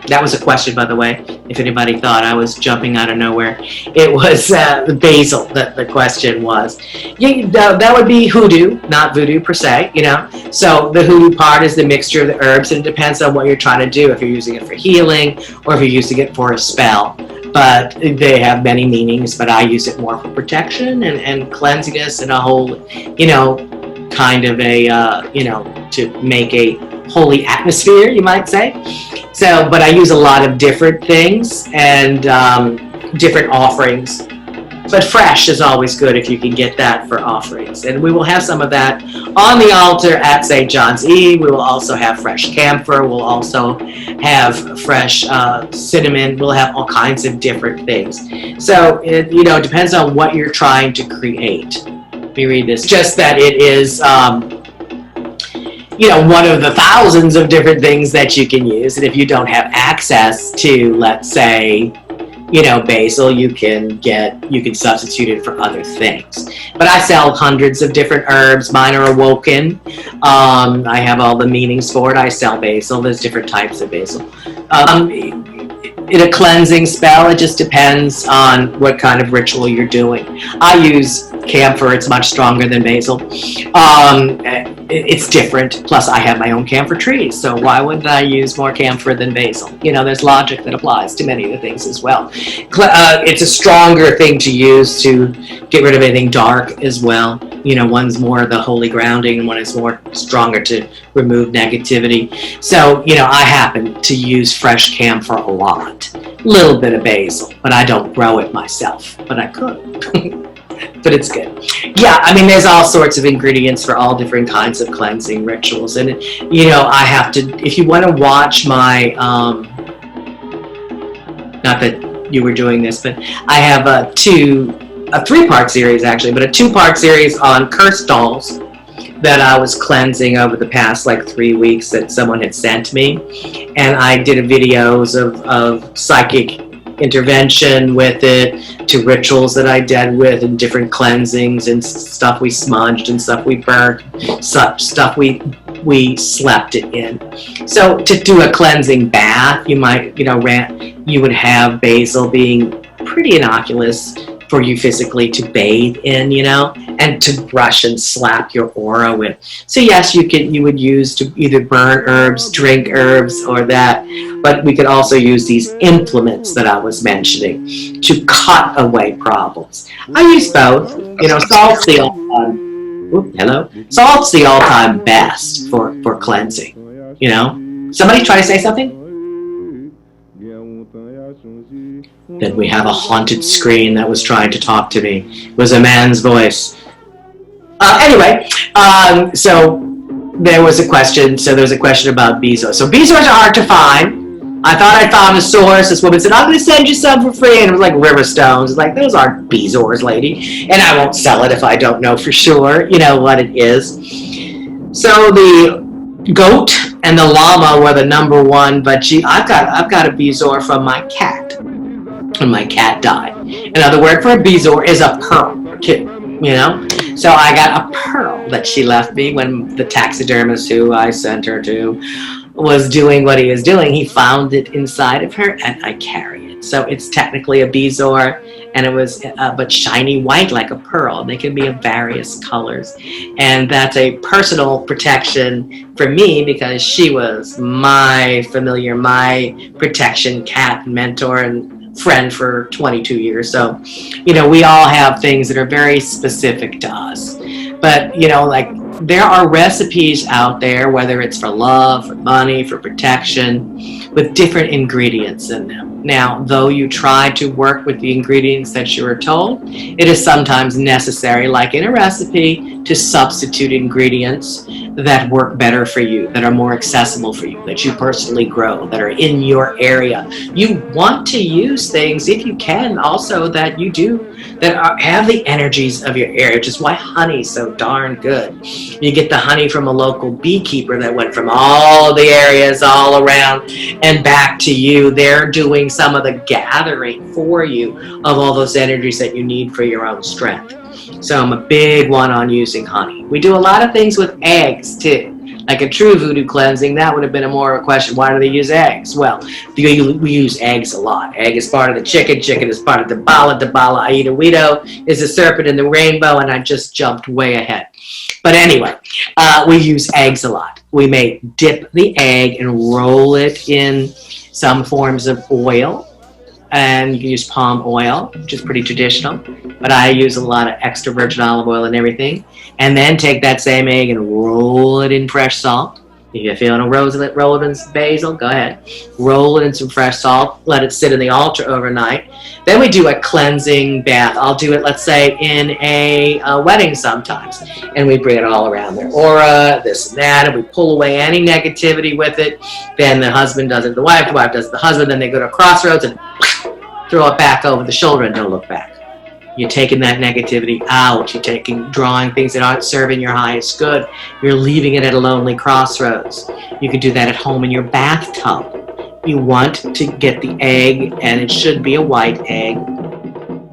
That was a question, by the way, if anybody thought I was jumping out of nowhere. It was basil that the question was. Yeah, that would be hoodoo, not voodoo per se, you know. So the hoodoo part is the mixture of the herbs, and it depends on what you're trying to do, if you're using it for healing or if you're using it for a spell. But they have many meanings, but I use it more for protection and cleansiness and a whole, you know, kind of a, you know, to make a holy atmosphere, you might say. So, but I use a lot of different things and different offerings. But fresh is always good if you can get that for offerings. And we will have some of that on the altar at St. John's Eve. We will also have fresh camphor. We'll also have fresh cinnamon. We'll have all kinds of different things. So, it, you know, depends on what you're trying to create. Let me read this. Just that it is... you know, one of the thousands of different things that you can use. And if you don't have access to, let's say, you know, basil, you can substitute it for other things. But I sell hundreds of different herbs. Mine are awoken. I have all the meanings for it. I sell basil. There's different types of basil. In a cleansing spell, it just depends on what kind of ritual you're doing. I use camphor. It's much stronger than basil. It's different. Plus, I have my own camphor trees, so why wouldn't I use more camphor than basil? You know, there's logic that applies to many of the things as well. It's a stronger thing to use to get rid of anything dark as well. You know, one's more the holy grounding, and one is more stronger to remove negativity. So, you know, I happen to use fresh camphor a lot. A little bit of basil, but I don't grow it myself, but I could. But it's good. Yeah, I mean, there's all sorts of ingredients for all different kinds of cleansing rituals. And, you know, I have to, if you want to watch my, not that you were doing this, but I have a three-part series actually, but a two-part series on cursed dolls that I was cleansing over the past like 3 weeks that someone had sent me. And I did videos of psychic intervention with it, to rituals that I did with, and different cleansings and stuff we smudged and stuff we burnt, such stuff we slept it in. So to do a cleansing bath, you might, you know, you would have basil being pretty innocuous for you physically to bathe in, you know, and to brush and slap your aura with. So yes, you would use to either burn herbs, drink herbs, or that, but we could also use these implements that I was mentioning to cut away problems. I use both. You know, salt's the salt's the all-time best for cleansing. You know, somebody try to say something. Then we have a haunted screen that was trying to talk to me. It was a man's voice. Anyway, so there was a question. So there's a question about bezors. So bezors are hard to find. I thought I found a source. This woman said, I'm going to send you some for free. And it was like river stones. It's like, those aren't bezors, lady. And I won't sell it if I don't know for sure, you know, what it is. So the goat and the llama were the number one. But I've got a bezor from my cat. And my cat died. Another word for a bezor is a pearl, too, you know? So I got a pearl that she left me when the taxidermist who I sent her to was doing what he was doing. He found it inside of her, and I carry it. So it's technically a bezor, and it was but shiny white like a pearl. They can be of various colors. And that's a personal protection for me because she was my familiar, my protection cat mentor and friend for 22 years. So, you know, we all have things that are very specific to us. But, you know, like there are recipes out there, whether it's for love, for money, for protection, with different ingredients in them. Now, though you try to work with the ingredients that you are told, it is sometimes necessary, like in a recipe, to substitute ingredients that work better for you, that are more accessible for you, that you personally grow, that are in your area. You want to use things, if you can, also that you do, that have the energies of your area, which is why honey's so darn good. You get the honey from a local beekeeper that went from all the areas all around and back to you. They're doing some of the gathering for you of all those energies that you need for your own strength. So I'm a big one on using honey. We do a lot of things with eggs too. Like a true voodoo cleansing, that would have been a more of a question. Why do they use eggs? Well, we use eggs a lot. Egg is part of the chicken. Chicken is part of the bala. The bala, Aida is a serpent in the rainbow, and I just jumped way ahead. But anyway, we use eggs a lot. We may dip the egg and roll it in some forms of oil. And you can use palm oil, which is pretty traditional. But I use a lot of extra virgin olive oil and everything. And then take that same egg and roll it in fresh salt. If you're feeling a roll it in some basil, go ahead. Roll it in some fresh salt. Let it sit in the altar overnight. Then we do a cleansing bath. I'll do it, let's say, in a wedding sometimes. And we bring it all around their aura, this and that, and we pull away any negativity with it. Then the husband does it to the wife does it to the husband. Then they go to a crossroads and throw it back over the shoulder and don't look back. You're taking that negativity out. You're drawing things that aren't serving your highest good. You're leaving it at a lonely crossroads. You can do that at home in your bathtub. You want to get the egg, and it should be a white egg,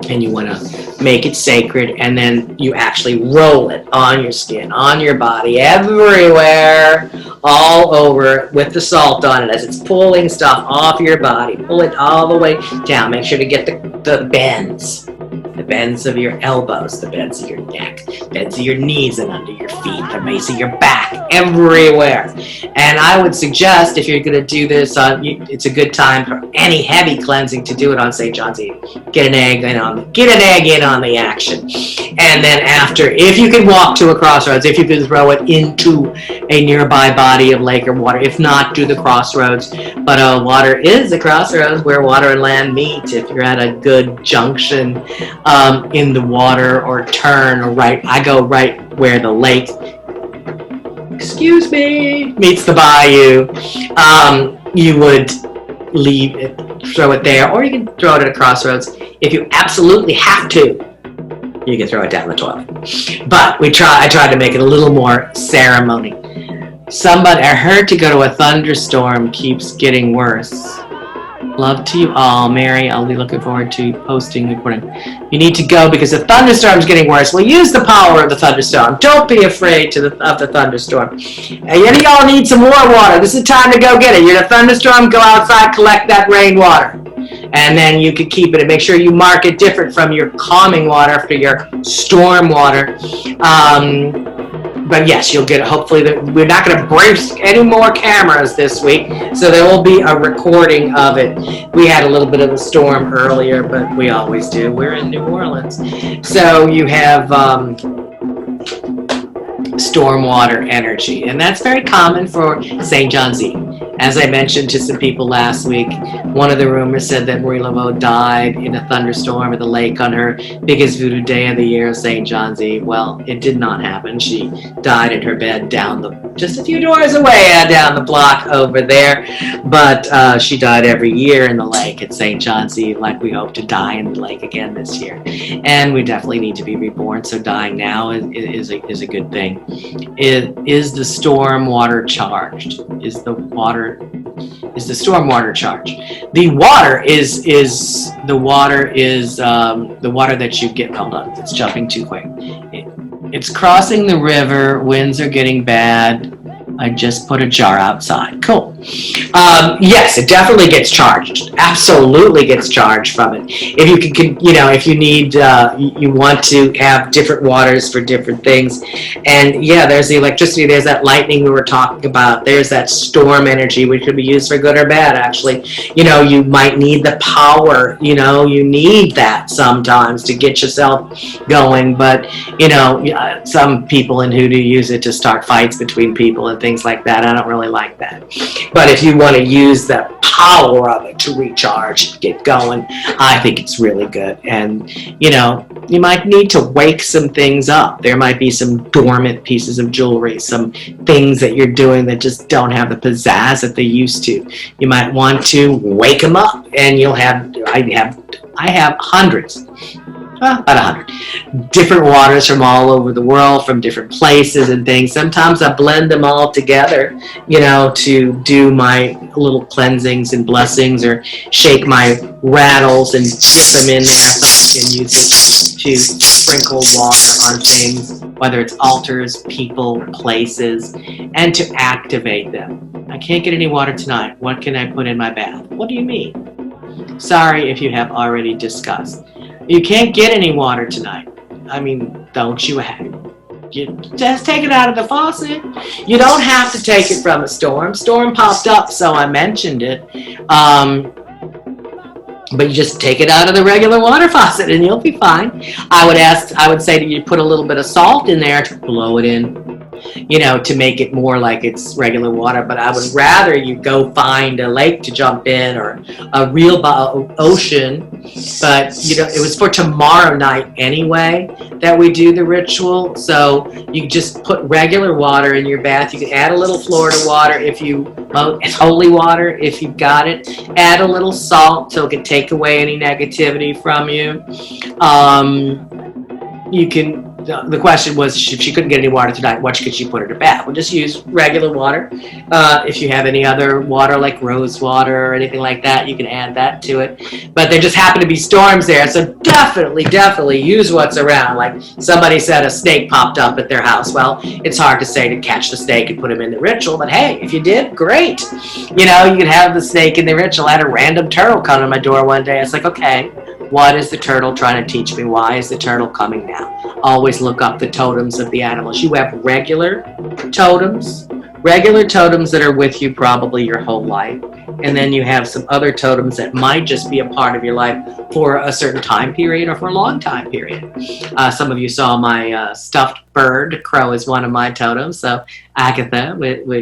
and you want to make it sacred, and then you actually roll it on your skin, on your body, everywhere, all over with the salt on it as it's pulling stuff off your body. Pull it all the way down. Make sure to get the bends. The bends of your elbows, the bends of your neck, bends of your knees and under your feet, the base of your back, everywhere. And I would suggest, if you're going to do this, it's a good time for any heavy cleansing to do it on St. John's Eve. Get an egg in on the action. And then after, if you can walk to a crossroads, if you can throw it into a nearby body of lake or water, if not, do the crossroads. But water is a crossroads where water and land meet. If you're at a good junction in the water, or turn, or I go right where the lake, meets the bayou. You would leave it, throw it there, or you can throw it at a crossroads. If you absolutely have to, you can throw it down the toilet. But I tried to make it a little more ceremony. I heard to go to a thunderstorm keeps getting worse. Love to you all, Mary. I'll be looking forward to posting the recording. You need to go because the thunderstorm's getting worse. Well, use the power of the thunderstorm. Don't be afraid of the thunderstorm. Any of y'all need some more water. This is time to go get it. You're in a thunderstorm, go outside, collect that rainwater. And then you can keep it, and make sure you mark it different from your calming water for your storm water. But yes, you'll get it. Hopefully, we're not going to break any more cameras this week, so there will be a recording of it. We had a little bit of a storm earlier, but we always do. We're in New Orleans. So you have stormwater energy, and that's very common for St. John's Eve. As I mentioned to some people last week, one of the rumors said that Marie Laveau died in a thunderstorm at the lake on her biggest voodoo day of the year, St. John's Eve. Well, it did not happen. She died in her bed just a few doors away, down the block over there. But she died every year in the lake at St. John's Eve, like we hope to die in the lake again this year. And we definitely need to be reborn, so dying now is a good thing. Is the storm water charged? Is the storm water charged? The water is the water that you get. Hold on, it's jumping too quick. It's crossing the river. Winds are getting bad. I just put a jar outside. Cool. Yes, it definitely gets charged. Absolutely gets charged from it. If you can, if you need, you want to have different waters for different things. And yeah, there's the electricity. There's that lightning we were talking about. There's that storm energy, which could be used for good or bad, actually. You might need the power. You need that sometimes to get yourself going. But, some people in Hoodoo use it to start fights between people and things like that. I don't really like that. But if you want to use the power of it to recharge, get going, I think it's really good. And, you might need to wake some things up. There might be some dormant pieces of jewelry, some things that you're doing that just don't have the pizzazz that they used to. You might want to wake them up, and I have hundreds. About 100 different waters from all over the world, from different places and things. Sometimes I blend them all together, to do my little cleansings and blessings, or shake my rattles and dip them in there so I can use it to sprinkle water on things, whether it's altars, people, places, and to activate them. I can't get any water tonight. What can I put in my bath? What do you mean? Sorry if you have already discussed. You can't get any water tonight. I mean, don't you you just take it out of the faucet. You don't have to take it from a storm. Storm popped up, so I mentioned it. But you just take it out of the regular water faucet and you'll be fine. I would say that you put a little bit of salt in there to blow it in, you know, to make it more like it's regular water. But I would rather you go find a lake to jump in or a real ocean. But, you know, it was for tomorrow night anyway that we do the ritual. So you just put regular water in your bath. You can add a little Florida water holy water if you've got it. Add a little salt so it can take away any negativity from you. The question was, if she couldn't get any water tonight, what could she put in her bath? Well, just use regular water. If you have any other water like rose water or anything like that, you can add that to it. But there just happen to be storms there, so definitely use what's around. Like somebody said a snake popped up at their house. Well, it's hard to say to catch the snake and put him in the ritual, but hey, if you did, great. You know, you could have the snake in the ritual. I had a random turtle come to my door one day. I was like, okay, what is the turtle trying to teach me? Why is the turtle coming now? Always look up the totems of the animals. You have regular totems that are with you probably your whole life. And then you have some other totems that might just be a part of your life for a certain time period or for a long time period. Some of you saw my stuffed bird. Crow is one of my totems. So Agatha,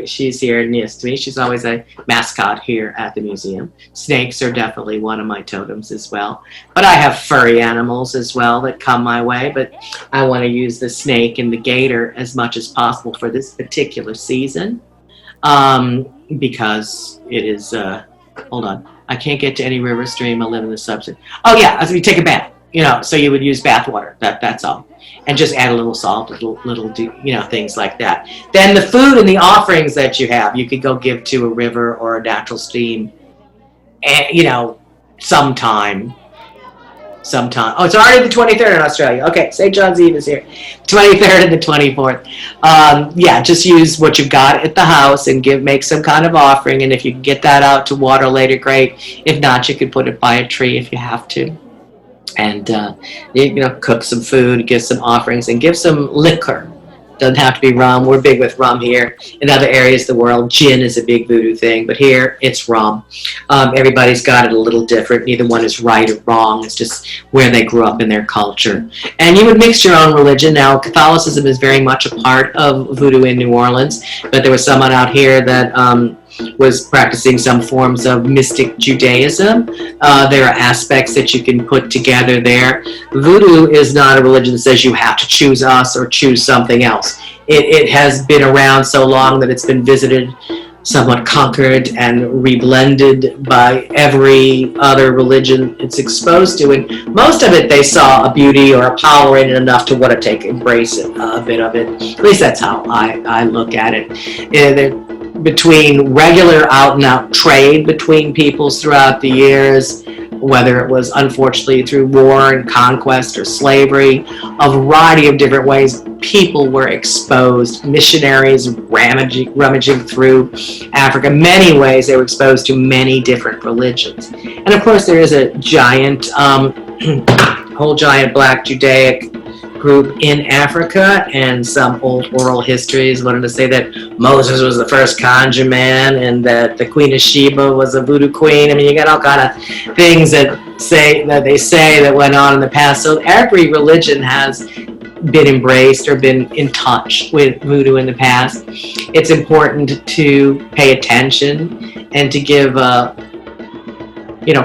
she's here next to me. She's always a mascot here at the museum. Snakes are definitely one of my totems as well. But I have furry animals as well that come my way. But I want to use the snake and the gator as much as possible for this particular season. Because it is, hold on, I can't get to any river, stream, I live in the substance. Oh yeah, as we take a bath, you know, so you would use bath water, that's all. And just add a little salt, little, you know, things like that. Then the food and the offerings that you have, you could go give to a river or a natural stream, you know, sometime. Oh, it's already the 23rd in Australia. Okay, St. John's Eve is here. 23rd and the 24th. Yeah, just use what you've got at the house and make some kind of offering. And if you can get that out to water later, great. If not, you could put it by a tree if you have to. And, you know, cook some food, give some offerings, and give some liquor. Doesn't have to be rum. We're big with rum here. In other areas of the world, gin is a big voodoo thing, but here it's rum. Everybody's got it a little different. Neither one is right or wrong. It's just where they grew up in their culture. And you would mix your own religion. Now, Catholicism is very much a part of voodoo in New Orleans, but there was someone out here that was practicing some forms of mystic Judaism. There are aspects that you can put together there. Voodoo is not a religion that says you have to choose us or choose something else. It has been around so long that it's been visited, somewhat conquered and reblended by every other religion it's exposed to. And most of it, they saw a beauty or a power in it enough to want to embrace it, a bit of it. At least that's how I look at it. Between regular out-and-out trade between peoples throughout the years, whether it was unfortunately through war and conquest or slavery, a variety of different ways people were exposed. Missionaries rummaging through Africa. Many ways they were exposed to many different religions. And of course there is a giant, whole giant black Judaic group in Africa, and some old oral histories wanted to say that Moses was the first conjure man and that the Queen of Sheba was a voodoo queen. I mean, you got all kind of things that they say that went on in the past. So every religion has been embraced or been in touch with voodoo in the past. It's important to pay attention and to give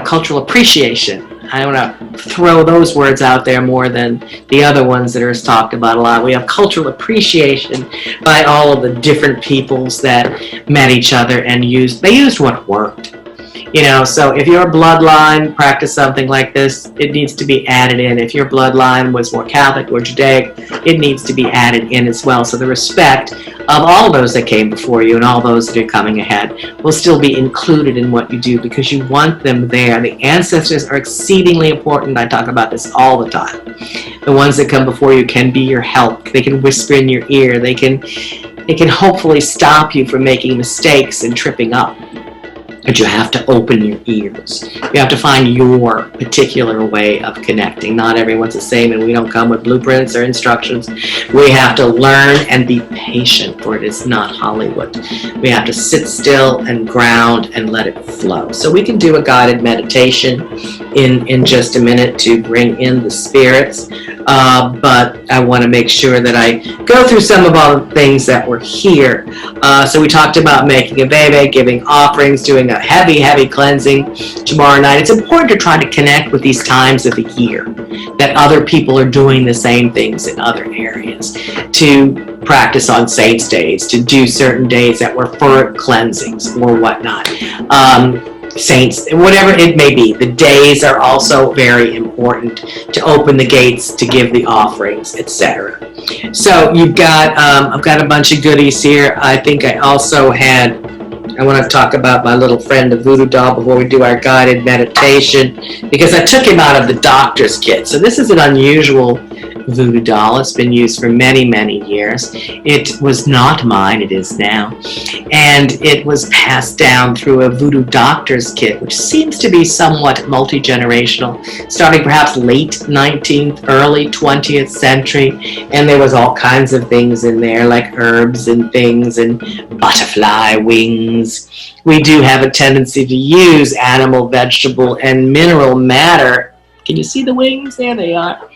cultural appreciation. I don't want to throw those words out there more than the other ones that are talked about a lot. We have cultural appreciation by all of the different peoples that met each other and used what worked. So if your bloodline practiced something like this, it needs to be added in. If your bloodline was more Catholic or Judaic, it needs to be added in as well. So the respect of all those that came before you and all those that are coming ahead will still be included in what you do because you want them there. The ancestors are exceedingly important. I talk about this all the time. The ones that come before you can be your help. They can whisper in your ear. They can hopefully stop you from making mistakes and tripping up. But you have to open your ears. You have to find your particular way of connecting. Not everyone's the same, and we don't come with blueprints or instructions. We have to learn and be patient, for it is not Hollywood. We have to sit still and ground and let it flow. So we can do a guided meditation in just a minute to bring in the spirits. But I want to make sure that I go through some of all the things that were here. So we talked about making a bebe, giving offerings, doing a heavy cleansing tomorrow night. It's important to try to connect with these times of the year that other people are doing the same things in other areas, to practice on saints' days, to do certain days that were for cleansings or whatnot. Saints, whatever it may be, the days are also very important to open the gates, to give the offerings, etc. So you've got, I've got a bunch of goodies here. I think I also had, I want to talk about my little friend, the voodoo doll, before we do our guided meditation, because I took him out of the doctor's kit. So this is an unusual voodoo doll. It's been used for many years. It was not mine, it is now. And it was passed down through a voodoo doctor's kit, which seems to be somewhat multi-generational, starting perhaps late 19th, early 20th century. And there was all kinds of things in there, like herbs and things and butterfly wings. We do have a tendency to use animal, vegetable, and mineral matter. Can you see the wings? There they are.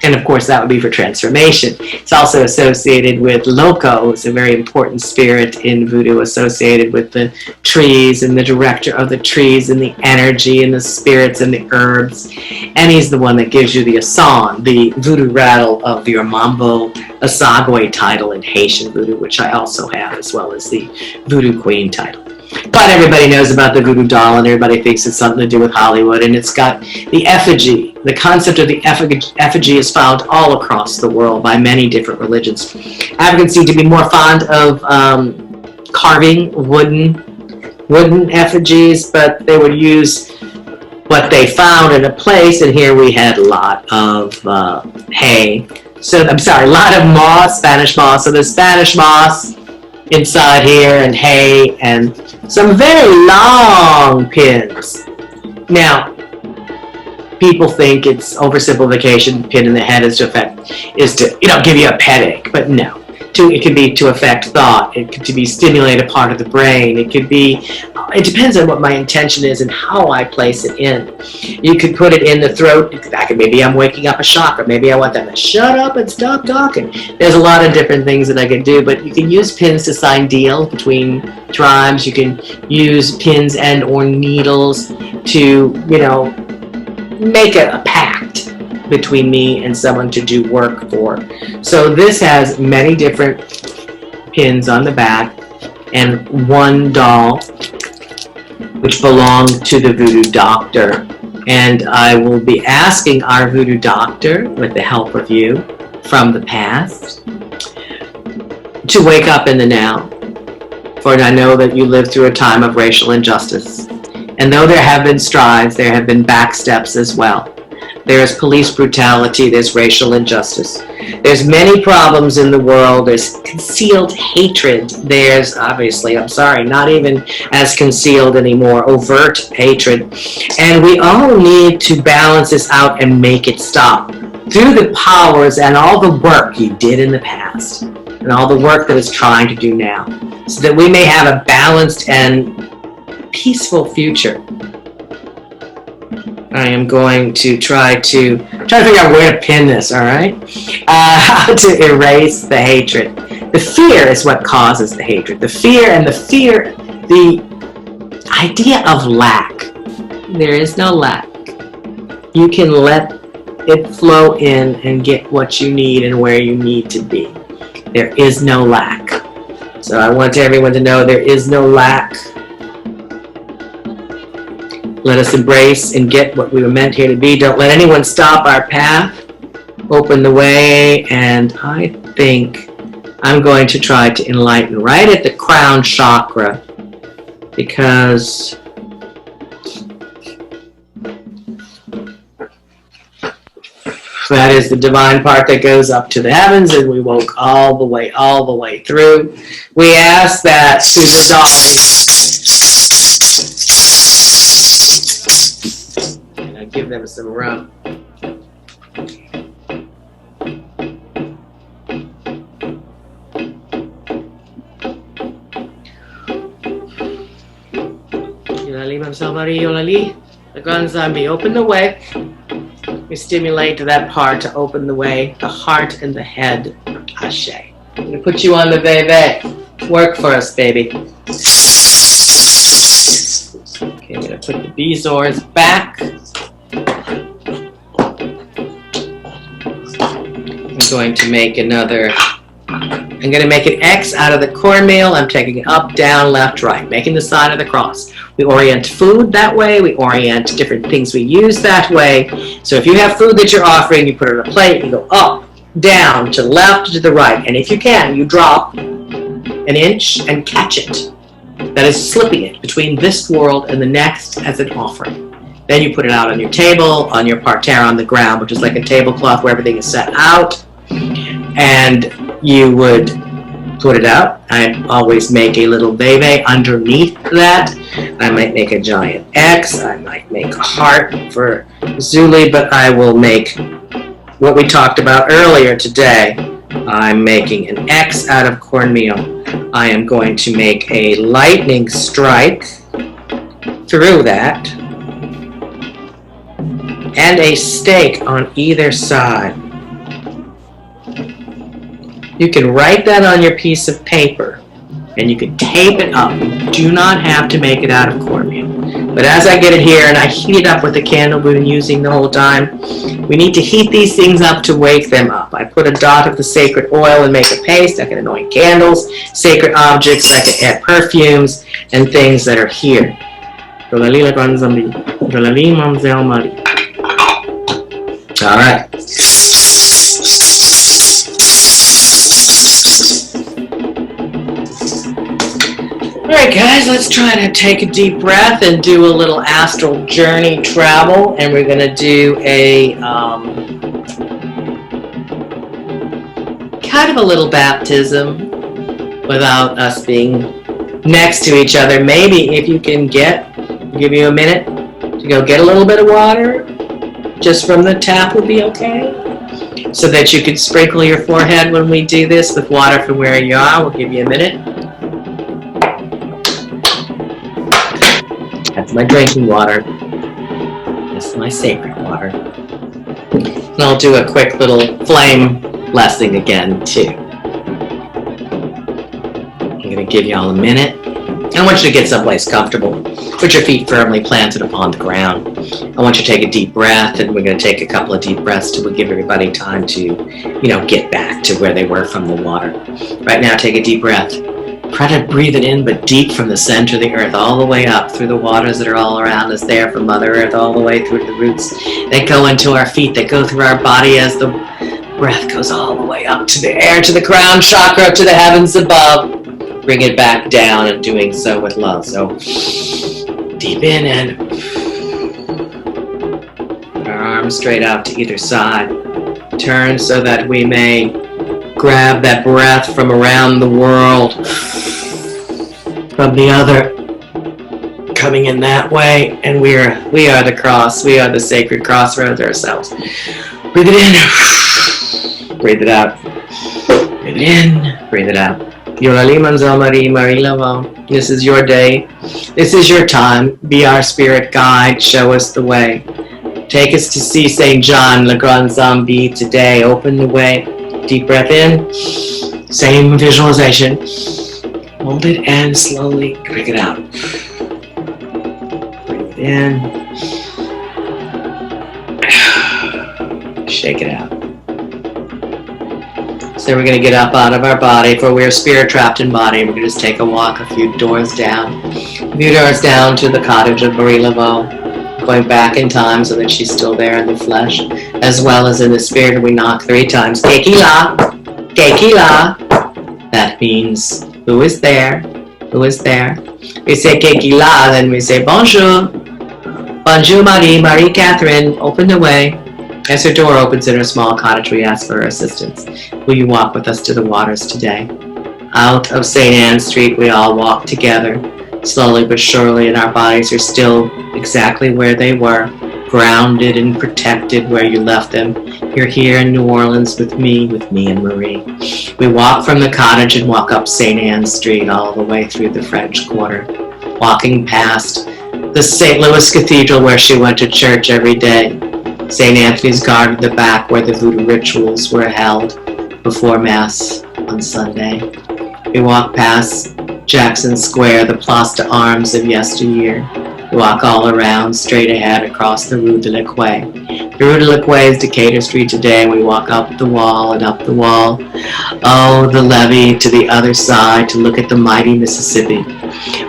And of course that would be for transformation. It's also associated with loco. It's a very important spirit in voodoo, associated with the trees and the director of the trees and the energy and the spirits and the herbs. And he's the one that gives you the asan, the voodoo rattle of your mambo asagwe title in Haitian voodoo, which I also have, as well as the Voodoo Queen title. But everybody knows about the voodoo doll, and everybody thinks it's something to do with Hollywood, and it's got the effigy. The concept of the effigy is found all across the world by many different religions. Africans seem to be more fond of carving wooden effigies, but they would use what they found in a place, and here we had a lot of hay. So, I'm sorry, a lot of moss, Spanish moss. So there's Spanish moss inside here, and hay, and some very long pins. Now, people think it's oversimplification. Pin in the head is to give you a headache, but no. It could be to affect thought. It could be stimulate a part of the brain. It could be. It depends on what my intention is and how I place it in. You could put it in the throat. Maybe I'm waking up a chakra. Maybe I want them to shut up and stop talking. There's a lot of different things that I could do, but you can use pins to sign deals between tribes. You can use pins and or needles to, make a pact between me and someone to do work for. So this has many different pins on the back and one doll which belonged to the voodoo doctor. And I will be asking our voodoo doctor, with the help of you from the past, to wake up in the now. For I know that you lived through a time of racial injustice. And though there have been strides, there have been backsteps as well. There is police brutality, there's racial injustice. There's many problems in the world, there's concealed hatred. There's obviously, not even as concealed anymore, overt hatred. And we all need to balance this out and make it stop through the powers and all the work you did in the past and all the work that is trying to do now, so that we may have a balanced and peaceful future. I am going to try to figure out where to pin this, all right? How to erase the hatred. The fear is what causes the hatred. The idea of lack. There is no lack. You can let it flow in and get what you need and where you need to be. There is no lack. So I want everyone to know there is no lack. Let us embrace and get what we were meant here to be. Don't let anyone stop our path. Open the way, and I think I'm going to try to enlighten right at the crown chakra, because That is the divine part that goes up to the heavens, and we woke all the way through. We ask that to the daughters, and I give them some rum. Open the way. We stimulate that part to open the way, the heart and the head. Ashe. I'm going to put you on the veve. Work for us, baby. Okay, I'm going to put the bezors back. I'm going to make another. I'm going to make an X out of the cornmeal. I'm taking it up, down, left, right, making the sign of the cross. We orient food that way. We orient different things we use that way. So if you have food that you're offering, you put it on a plate, you go up, down, to the left, to the right. And if you can, you drop an inch and catch it. That is slipping it between this world and the next as an offering. Then you put it out on your table, on your parterre on the ground, which is like a tablecloth where everything is set out. And you would put it out. I always make a little veve underneath that. I might make a giant X. I might make a heart for Zuli, but I will make what we talked about earlier today. I'm making an X out of cornmeal. I am going to make a lightning strike through that and a stake on either side. You can write that on your piece of paper and you can tape it up. You do not have to make it out of cornmeal. But as I get it here and I heat it up with the candle we've been using the whole time, we need to heat these things up to wake them up. I put a dot of the sacred oil and make a paste. I can anoint candles, sacred objects. I can add perfumes and things that are here. All right. Alright guys, let's try to take a deep breath and do a little astral journey travel, and we're going to do a kind of a little baptism without us being next to each other. Maybe if you can give you a minute to go get a little bit of water just from the tap would be okay, so that you could sprinkle your forehead when we do this with water from where you are. We'll give you a minute. That's my drinking water. This is my sacred water. And I'll do a quick little flame blessing again, too. I'm going to give y'all a minute. I want you to get someplace comfortable. Put your feet firmly planted upon the ground. I want you to take a deep breath, and we're going to take a couple of deep breaths to give everybody time to, get back to where they were from the water. Right now, take a deep breath. Try to breathe it in, but deep from the center of the earth, all the way up through the waters that are all around us there from Mother Earth, all the way through the roots that go into our feet, that go through our body as the breath goes all the way up to the air, to the crown chakra, to the heavens above. Bring it back down, and doing so with love. So deep in and put our arms straight out to either side. Turn so that we may grab that breath from around the world, from the other, coming in that way, and we are the cross. We are the sacred crossroads ourselves. Breathe it in, breathe it out. Breathe it in, breathe it out. Marie Laveau. This is your day. This is your time. Be our spirit guide. Show us the way. Take us to see St. John, Le Grand Zombie today. Open the way. Deep breath in. Same visualization. Hold it and slowly breathe it out. Breathe it in. Shake it out. So we're going to get up out of our body, for we are spirit trapped in body. We're going to just take a walk a few doors down to the cottage of Marie Laveau, going back in time so that she's still there in the flesh, as well as in the spirit. We knock 3 times. Kekila, Kekila. That means, who is there? Who is there? We say Kekila, then we say bonjour. Bonjour Marie, Marie Catherine, open the way. As her door opens in her small cottage, we ask for her assistance. Will you walk with us to the waters today? Out of St. Anne Street, we all walk together, slowly but surely, and our bodies are still exactly where they were, grounded and protected where you left them. You're here in New Orleans with me and Marie. We walk from the cottage and walk up St. Anne Street all the way through the French Quarter, walking past the St. Louis Cathedral where she went to church every day. St. Anthony's guarded the back where the voodoo rituals were held before Mass on Sunday. We walk past Jackson Square, the Place d'Armes of yesteryear. We walk all around, straight ahead across the Rue de la Quai. The Rue de la Quai is Decatur Street today, and we walk up the wall and up the wall. Oh, the levee to the other side to look at the mighty Mississippi,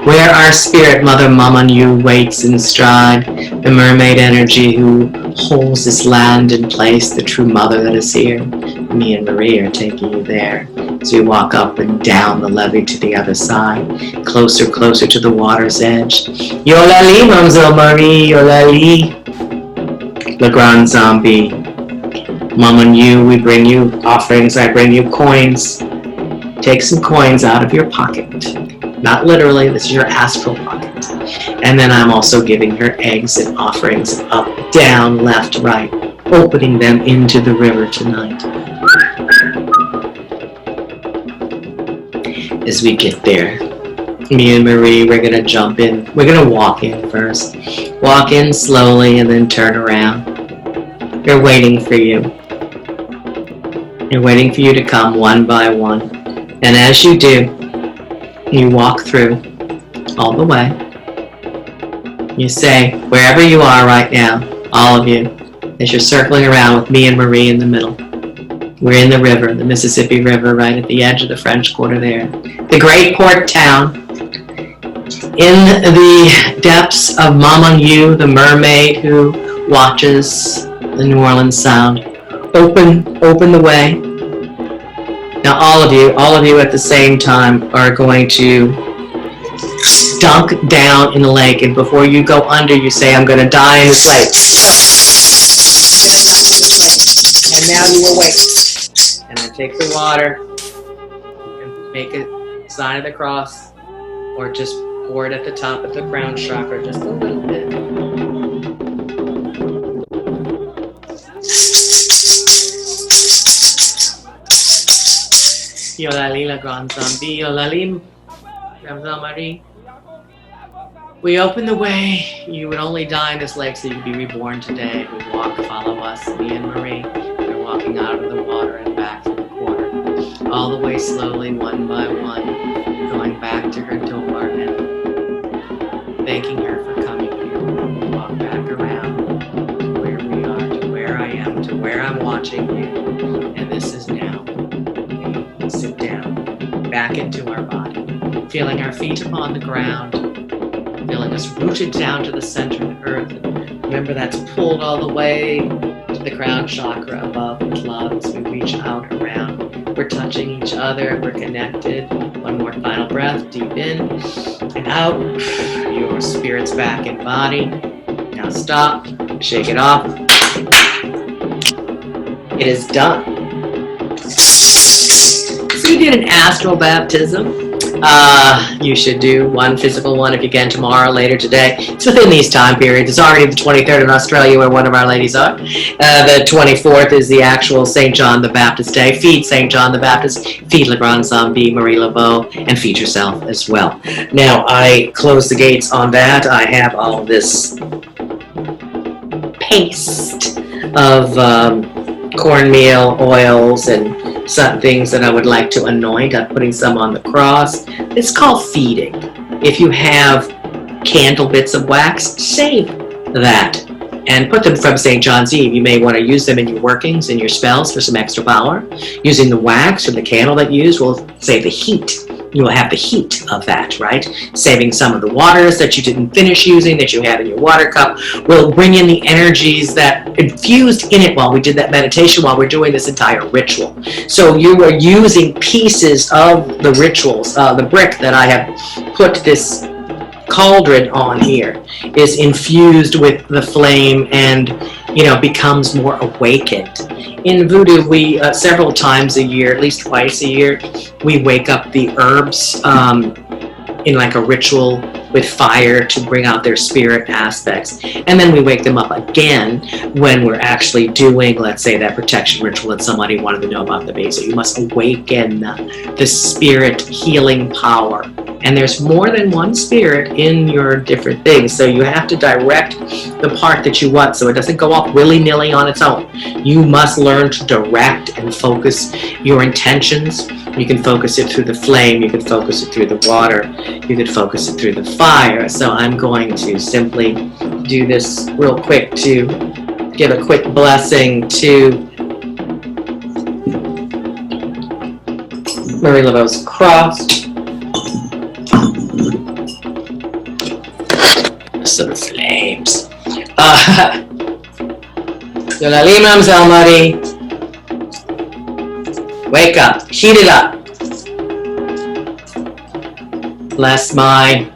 where our spirit mother Mamanu waits in stride, the mermaid energy who holds this land in place, the true mother that is here. Me and Marie are taking you there. As we walk up and down the levee to the other side, closer, closer to the water's edge. Yolali, Mademoiselle Marie, Yolali. Le Grand Zombie. Mom and you, we bring you offerings, I bring you coins. Take some coins out of your pocket. Not literally, this is your astral pocket. And then I'm also giving her eggs and offerings up, down, left, right, opening them into the river tonight. As we get there, me and Marie, we're gonna jump in. We're gonna walk in first. Walk in slowly and then turn around. They're waiting for you. They're waiting for you to come one by one. And as you do, you walk through all the way. You say, wherever you are right now, all of you, as you're circling around with me and Marie in the middle. We're in the river, the Mississippi River, right at the edge of the French Quarter there. The great port town. In the depths of Mamanu, the mermaid who watches the New Orleans Sound. Open the way. Now all of you at the same time are going to dunk down in the lake, and before you go under, you say, I'm going to die in this lake. And now you will wait. And I take the water and make a sign of the cross, or just pour it at the top of the crown chakra, just a little bit. Yolali la Grand Zombie, Yolali, Mademoiselle Marie. We open the way. You would only die in this lake so you could be reborn today. We walk, follow us, me and Marie. We're walking out of the water and back to the quarter. All the way slowly, one by one, going back to her door and thanking her for coming here. We walk back around to where we are, to where I am, to where I'm watching you. And this is now. We sit down, back into our body, feeling our feet upon the ground, feeling us rooted down to the center of the earth. And remember, that's pulled all the way to the crown chakra above with love as we reach out around. We're touching each other, we're connected. One more final breath, deep in and out. Your spirit's back in body. Now stop, shake it off. It is done. So you did an astral baptism. You should do one physical one if you can tomorrow, later today. It's within these time periods. It's already the 23rd in Australia where one of our ladies are. The 24th is the actual St. John the Baptist Day. Feed St. John the Baptist, feed Le Grand Zombie, Marie Laveau, and feed yourself as well. Now, I close the gates on that. I have all this paste of cornmeal, oils, and some things that I would like to anoint. I'm putting some on the cross. It's called feeding. If you have candle bits of wax, save that and put them from St. John's Eve. You may want to use them in your workings and your spells for some extra power. Using the wax or the candle that you use will save the heat. You will have the heat of that, right? Saving some of the waters that you didn't finish using, that you had in your water cup, will bring in the energies that infused in it while we did that meditation, while we're doing this entire ritual. So you are using pieces of the rituals. The brick that I have put this cauldron on here is infused with the flame, and becomes more awakened. In voodoo, we several times a year, at least twice a year, we wake up the herbs in like a ritual with fire to bring out their spirit aspects. And then we wake them up again when we're actually doing, let's say, that protection ritual that somebody wanted to know about the basic. You must awaken the spirit healing power. And there's more than one spirit in your different things. So you have to direct the part that you want so it doesn't go off willy-nilly on its own. You must learn to direct and focus your intentions. You can focus it through the flame, you can focus it through the water, you can focus it through the fire. So I'm going to simply do this real quick to give a quick blessing to Marie Laveau's cross. So the flames. Yonalimam Zalmari. Wake up. Heat it up. Bless my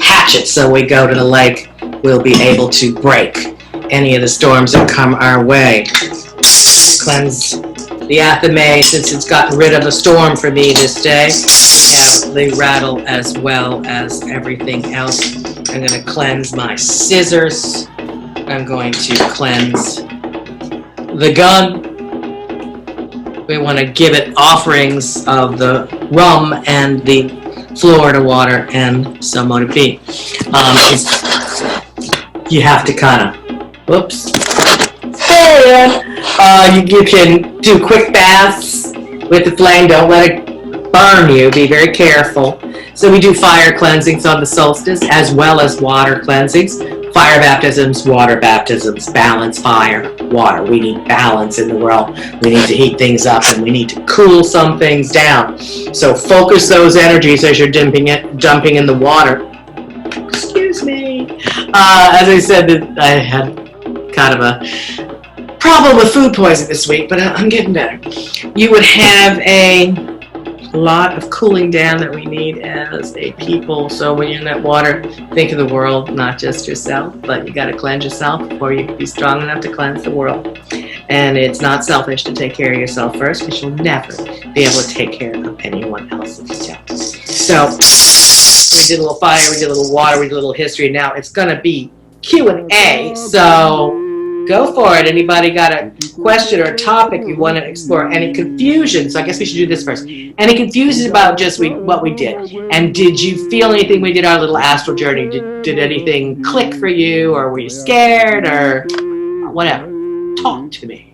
hatchet so we go to the lake. We'll be able to break any of the storms that come our way. Cleanse the athame since it's gotten rid of a storm for me this day. We have the rattle as well as everything else. I'm going to cleanse my scissors. I'm going to cleanse the gun. We want to give it offerings of the rum and the Florida water and some motipi. You have to kind of, whoops. You can do quick baths with the flame. Don't let it burn you. Be very careful. So we do fire cleansings on the solstice as well as water cleansings. Fire baptisms, water baptisms, balance, fire, water. We need balance in the world. We need to heat things up and we need to cool some things down. So focus those energies as you're dumping in the water. Excuse me. As I said, I had kind of a problem with food poisoning this week, but I'm getting better. You would have a lot of cooling down that we need as a people. So when you're in that water, think of the world, not just yourself, but you got to cleanse yourself before you can be strong enough to cleanse the world. And it's not selfish to take care of yourself first, because you'll never be able to take care of anyone else's yourself. So we did a little fire, we did a little water, we did a little history. Now it's going to be Q&A. So go for it. Anybody got a question or a topic you want to explore? Any confusion? So I guess we should do this first. Any confusions about just what we did? And did you feel anything? We did our little astral journey. Did anything click for you, or were you scared, or whatever? Talk to me.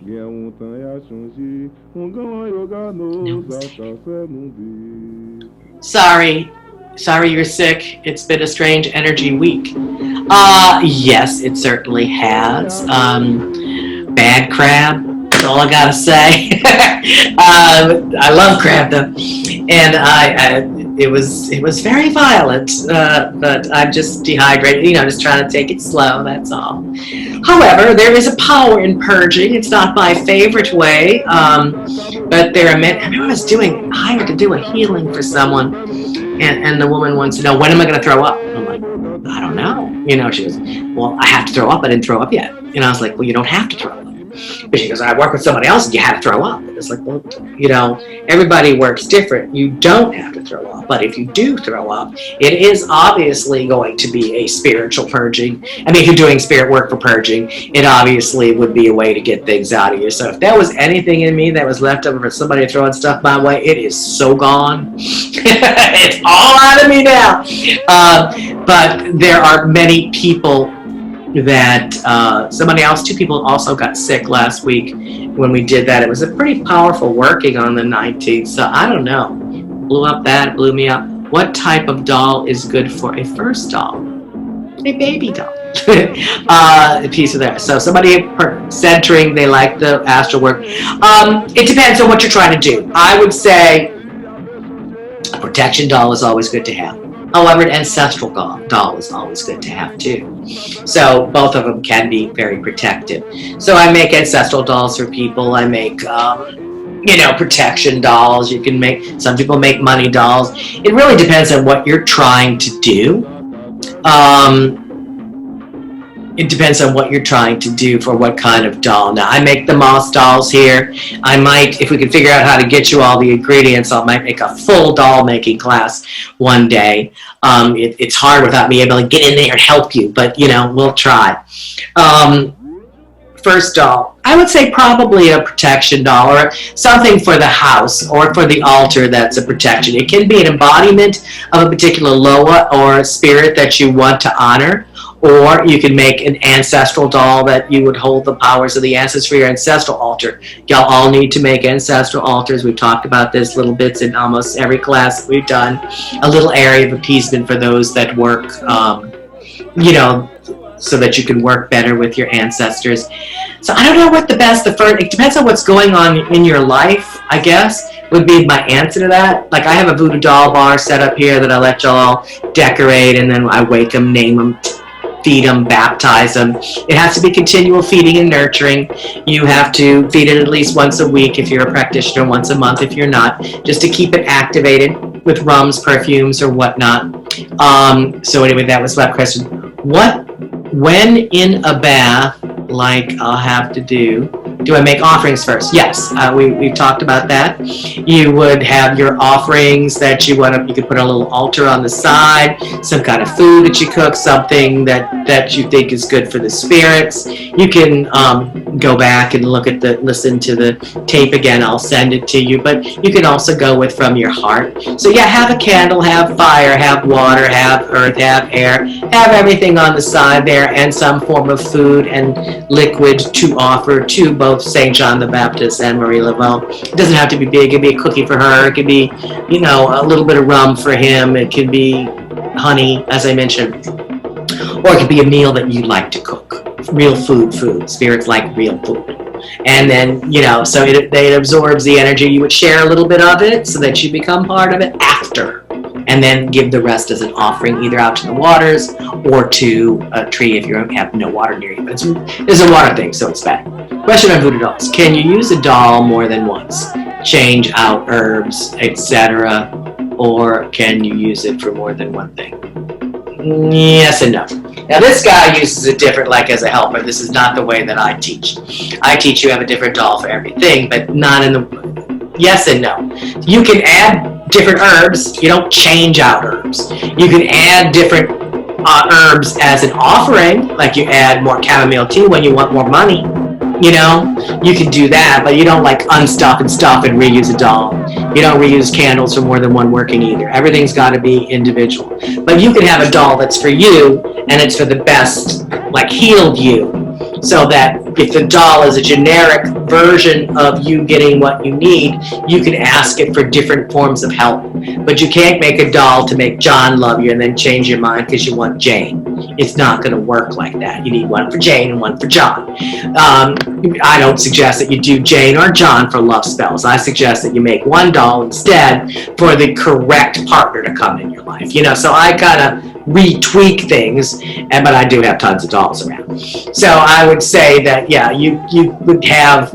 Sorry you're sick. It's been a strange energy week. Yes, it certainly has. Bad crab, that's all I gotta say. I love crab though. And it was very violent, but I'm just dehydrated, just trying to take it slow, that's all. However, there is a power in purging. It's not my favorite way, but there are many. I remember I hired to do a healing for someone, and the woman wants to know, when am I going to throw up? I'm like, I don't know. She goes, well, I have to throw up. I didn't throw up yet. I was like, well, you don't have to throw up. But she goes, I work with somebody else and you have to throw up. And it's like, well, everybody works different. You don't have to throw up. But if you do throw up, it is obviously going to be a spiritual purging. I mean, if you're doing spirit work for purging, it obviously would be a way to get things out of you. So if there was anything in me that was left over for somebody throwing stuff my way, it is so gone. It's all out of me now. But there are many people that two people also got sick last week when we did that. It was a pretty powerful working on the 19th, so I don't know. It blew me up. What type of doll is good for a first doll? A baby doll. A piece of that. So somebody centering, they like the astral work. It depends on what you're trying to do. I would say a protection doll is always good to have. However, an ancestral doll is always good to have too. So both of them can be very protective. So I make ancestral dolls for people. I make, protection dolls. Some people make money dolls. It really depends on what you're trying to do. it depends on what you're trying to do for what kind of doll. Now, I make the moss dolls here. I might, if we can figure out how to get you all the ingredients, I might make a full doll making class one day. It's hard without me able to get in there and help you, but, you know, we'll try. First doll, I would say probably a protection doll or something for the house or for the altar that's a protection. It can be an embodiment of a particular loa or spirit that you want to honor, or you can make an ancestral doll that you would hold the powers of the ancestors for your ancestral altar. Y'all all need to make ancestral altars. We've talked about this little bits in almost every class that we've done. A little area of appeasement for those that work, you know, so that you can work better with your ancestors. So I don't know what the best, it depends on what's going on in your life, I guess, would be my answer to that. Like I have a voodoo doll bar set up here that I let y'all decorate, and then I wake them, name them, feed them, baptize them. It has to be continual feeding and nurturing. You have to feed it at least once a week if you're a practitioner, once a month if you're not, just to keep it activated with rums, perfumes, or whatnot. So anyway, that was my question. When in a bath, like I'll have to do I make offerings first? Yes, we've talked about that. You would have your offerings that you could put a little altar on the side, some kind of food that you cook, something that you think is good for the spirits. You can go back and listen to the tape again. I'll send it to you, but you can also go with from your heart. So yeah, have a candle, have fire, have water, have earth, have air, have everything on the side there, and some form of food and liquid to offer to both St. John the Baptist and Marie Laveau. It doesn't have to be big. It could be a cookie for her. It could be, you know, a little bit of rum for him. It could be honey, as I mentioned. Or it could be a meal that you like to cook. Real food. Spirits like real food. And then, you know, so it absorbs the energy. You would share a little bit of it so that you become part of it after. And then give the rest as an offering, either out to the waters or to a tree if you have no water near you. But it's a water thing, so it's bad. Question on voodoo dolls. Can you use a doll more than once? Change out herbs, etc. Or can you use it for more than one thing? Yes and no. Now this guy uses it different, like as a helper. This is not the way that I teach. I teach you have a different doll for everything, but not in the... Yes and no. You can add different herbs. You don't change out herbs. You can add different herbs as an offering, like you add more chamomile tea when you want more money. You know, you can do that, but you don't like unstuff and stuff and reuse a doll. You don't reuse candles for more than one working either. Everything's got to be individual. But you can have a doll that's for you, and it's for the best, like healed you. So that if the doll is a generic version of you getting what you need, you can ask it for different forms of help. But you can't make a doll to make John love you and then change your mind because you want Jane. It's not going to work like that. You need one for Jane and one for John. I don't suggest that you do Jane or John for love spells. I suggest that you make one doll instead for the correct partner to come in your life. You know, so I kind of retweak things, but I do have tons of dolls around. So I would say that yeah, you could have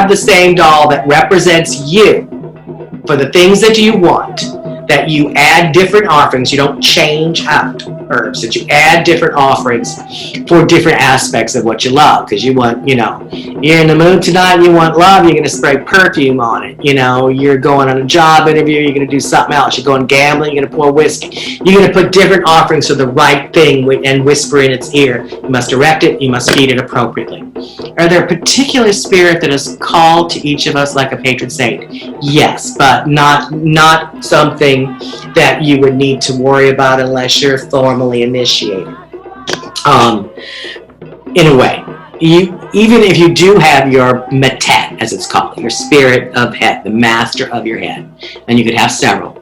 the same doll that represents you for the things that you want, that you add different offerings. You don't change out herbs, that you add different offerings for different aspects of what you love. Because you want, you know, you're in the mood tonight, you want love, you're going to spray perfume on it. You know, you're going on a job interview, you're going to do something else. You're going gambling, you're going to pour whiskey. You're going to put different offerings for the right thing and whisper in its ear. You must direct it, you must feed it appropriately. Are there a particular spirit that is called to each of us like a patron saint? Yes, but not something that you would need to worry about unless you're formally initiated. In a way, even if you do have your metet, as it's called, your spirit of head, the master of your head, and you could have several,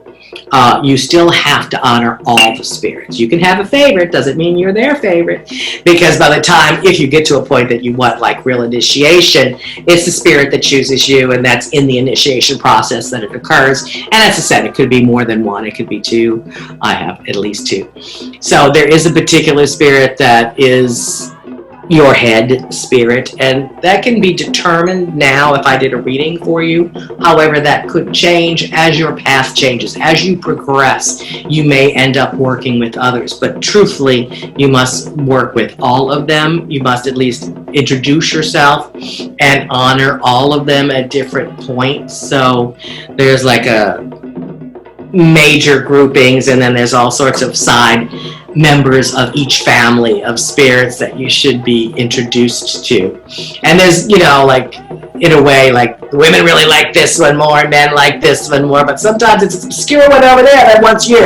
you still have to honor all the spirits. You can have a favorite, doesn't mean you're their favorite, because by the time, if you get to a point that you want like real initiation, it's the spirit that chooses you, and that's in the initiation process that it occurs. And as I said, it could be more than one, it could be two. I have at least two. So there is a particular spirit that is, your head spirit, and that can be determined now if I did a reading for you. However, that could change as your path changes. As you progress, you may end up working with others, but truthfully, you must work with all of them. You must at least introduce yourself and honor all of them at different points. So there's like a major groupings, and then there's all sorts of side members of each family of spirits that you should be introduced to. And there's, you know, like, in a way, like, women really like this one more, men like this one more, but sometimes it's an obscure one over there that wants you,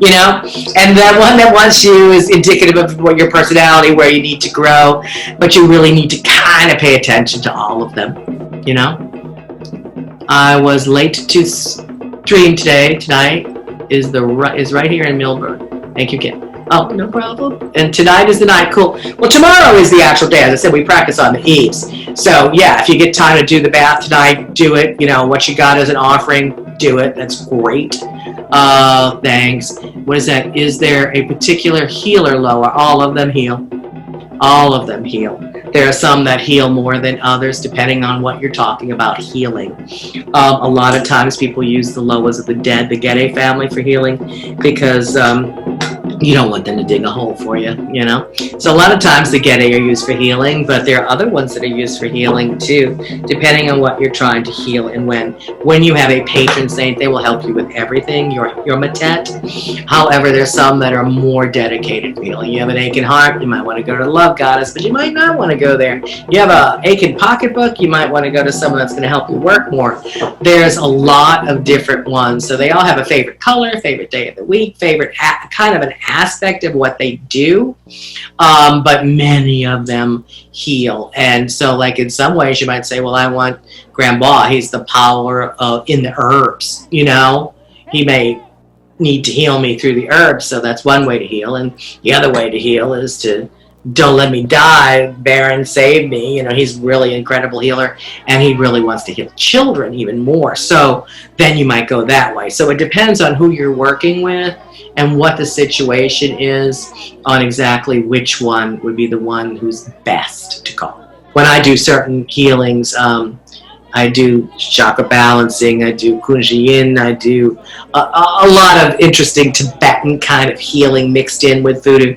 you know? And that one that wants you is indicative of what your personality, where you need to grow, but you really need to kind of pay attention to all of them, you know? I was late to stream tonight is right here in Millburn. Thank you, Kim. Oh, no problem. And tonight is the night. Cool. Well, tomorrow is the actual day. As I said, we practice on the eves. So, yeah, if you get time to do the bath tonight, do it. You know, what you got as an offering, do it. That's great. Thanks. What is that? Is there a particular healer lower? All of them heal. All of them heal. There are some that heal more than others, depending on what you're talking about healing. A lot of times people use the Loas of the dead, the Gede family, for healing, because you don't want them to dig a hole for you, you know? So a lot of times the Gede are used for healing, but there are other ones that are used for healing too, depending on what you're trying to heal and when. When you have a patron saint, they will help you with everything, your Matet. However, there's some that are more dedicated to healing. You have an aching heart, you might want to go to the love goddess, but you might not want to go there. You have a aching pocketbook, you might want to go to someone that's going to help you work more. There's a lot of different ones, so they all have a favorite color, favorite day of the week, favorite kind of an aspect of what they do, but many of them heal. And so, like, in some ways you might say, well, I want Grandpa, he's the power of in the herbs, you know, he may need to heal me through the herbs, so that's one way to heal. And the other way to heal is to don't let me die, Baron, save me. You know, he's really an incredible healer, and he really wants to heal children even more. So then you might go that way. So it depends on who you're working with and what the situation is on exactly which one would be the one who's best to call. When I do certain healings, I do chakra balancing, I do kunjiyin, I do a lot of interesting Tibetan kind of healing mixed in with voodoo.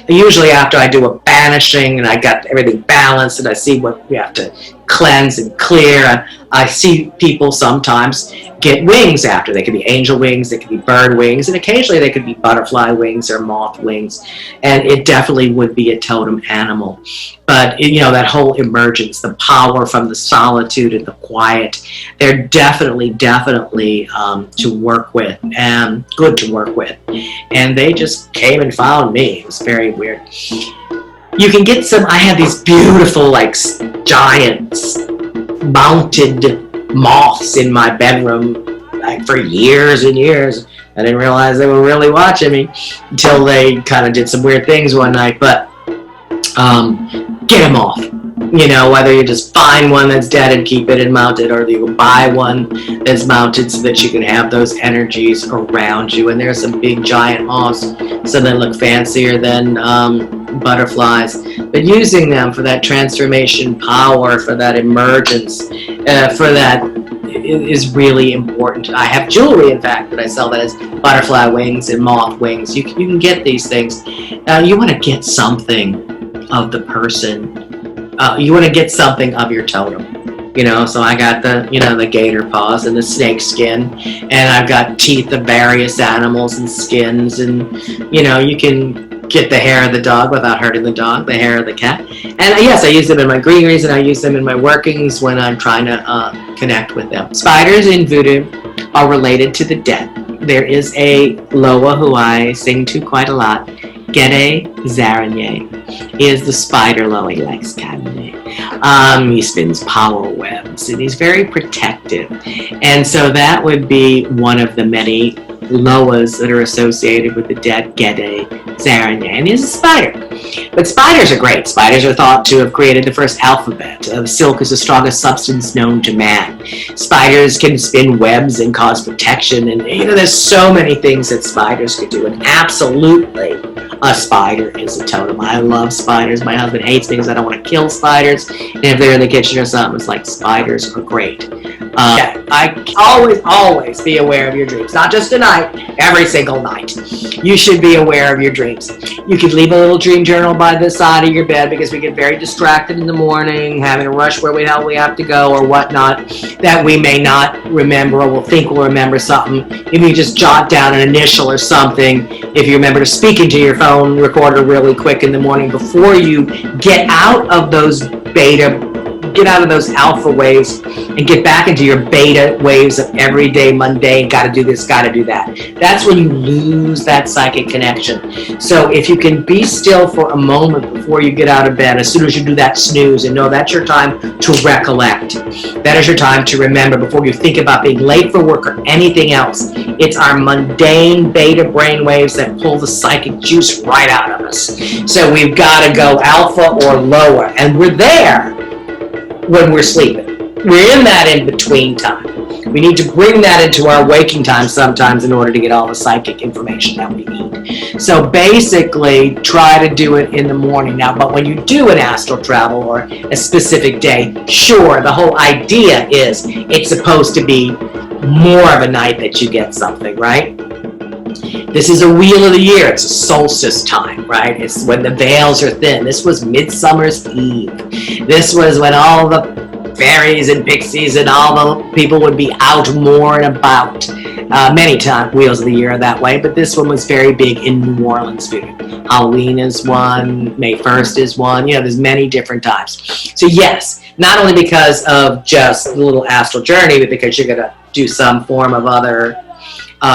Usually after I do a banishing and I got everything balanced and I see what we have to cleanse and clear, I see people sometimes get wings after. They could be angel wings, they could be bird wings, and occasionally they could be butterfly wings or moth wings. And it definitely would be a totem animal. But, you know, that whole emergence, the power from the solitude and the quiet, they're definitely to work with, and good to work with. And they just came and found me. It was very weird. You can get some, I had these beautiful, like, giants mounted moths in my bedroom, like, for years and years. I didn't realize they were really watching me until they kind of did some weird things one night. But get them off. You know, whether you just find one that's dead and keep it and mount it, or you buy one that's mounted so that you can have those energies around you. And there's some big giant moths, so they look fancier than butterflies. But using them for that transformation power, for that emergence, for that is really important. I have jewelry, in fact, that I sell that is butterfly wings and moth wings. You can get these things. You want to get something of the person. You want to get something of your totem, you know. So I got the, you know, the gator paws and the snake skin, and I've got teeth of various animals and skins, and, you know, you can get the hair of the dog without hurting the dog, the hair of the cat. And yes, I use them in my greeneries, and I use them in my workings when I'm trying to connect with them. Spiders in voodoo are related to the dead. There is a Loa who I sing to quite a lot. Gede Zaranye is the spider Loa. He likes Cabernet. He spins power webs, and he's very protective. And so that would be one of the many Loas that are associated with the dead, Gede Zaranye. And he's a spider. But spiders are great. Spiders are thought to have created the first alphabet. Silk is the strongest substance known to man. Spiders can spin webs and cause protection. And, you know, there's so many things that spiders could do. And absolutely, A spider is a totem. I love spiders. My husband hates me because I don't want to kill spiders. And if they're in the kitchen or something, it's like spiders are great. I always be aware of your dreams. Not just tonight, every single night. You should be aware of your dreams. You could leave a little dream journal by the side of your bed because we get very distracted in the morning, having to rush where the hell we have to go or whatnot, that we may not remember or we'll think we'll remember something. If you just jot down an initial or something, if you remember to speak into your phone recorder really quick in the morning before you get out of those alpha waves and get back into your beta waves of everyday mundane, gotta do this, gotta do that. That's when you lose that psychic connection. So if you can be still for a moment before you get out of bed, as soon as you do that snooze, and know that's your time to recollect. That is your time to remember before you think about being late for work or anything else. It's our mundane beta brain waves that pull the psychic juice right out of us. So we've got to go alpha or lower, and we're there when we're sleeping. We're in that in-between time. We need to bring that into our waking time sometimes in order to get all the psychic information that we need. So basically, try to do it in the morning now. But when you do an astral travel or a specific day, sure, the whole idea is it's supposed to be more of a night that you get something, right? This is a wheel of the year. It's a solstice time, right? It's when the veils are thin. This was Midsummer's Eve. This was when all the fairies and pixies and all the people would be out more and about. Many times wheels of the year are that way, but this one was very big in New Orleans Voodoo. Halloween is one, May 1st is one, there's many different times. So yes, not only because of just the little astral journey, but because you're going to do some form of other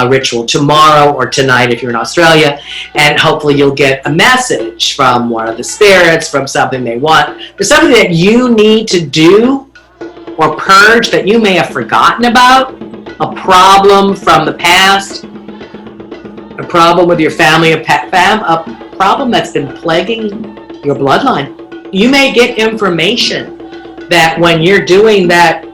ritual tomorrow or tonight if you're in Australia, and hopefully you'll get a message from one of the spirits, from something they want, for something that you need to do or purge that you may have forgotten about, a problem from the past, a problem with your family, a problem that's been plaguing your bloodline. You may get information that when you're doing that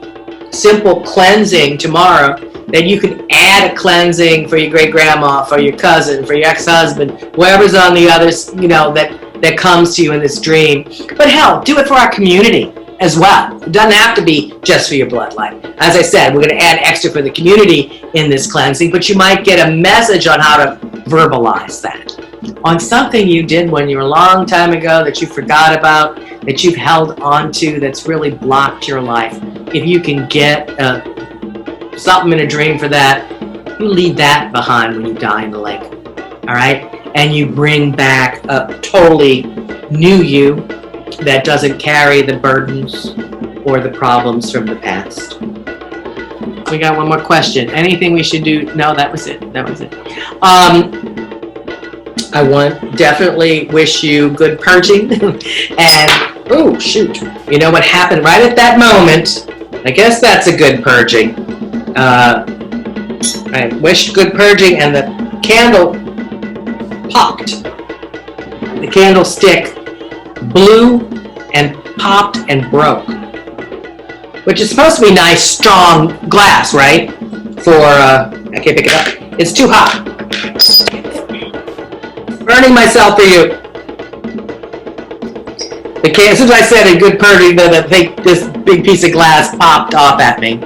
simple cleansing tomorrow, that you can add a cleansing for your great-grandma, for your cousin, for your ex-husband, whoever's on the others, that comes to you in this dream. But hell, do it for our community as well. It doesn't have to be just for your bloodline. As I said, we're going to add extra for the community in this cleansing, but you might get a message on how to verbalize that. On something you did when you were a long time ago that you forgot about, that you've held on to, that's really blocked your life. If you can get something in a dream for that, you leave that behind when you die in the lake. All right? And you bring back a totally new you that doesn't carry the burdens or the problems from the past. We got one more question. Anything we should do? No, that was it. I definitely wish you good purging. And, oh, shoot. You know what happened right at that moment? I guess that's a good purging. I wish good purging, and the candle popped. The candlestick blew and popped and broke, which is supposed to be nice, strong glass, right? I can't pick it up. It's too hot. Burning myself for you. As soon as I said a good purging, this big piece of glass popped off at me.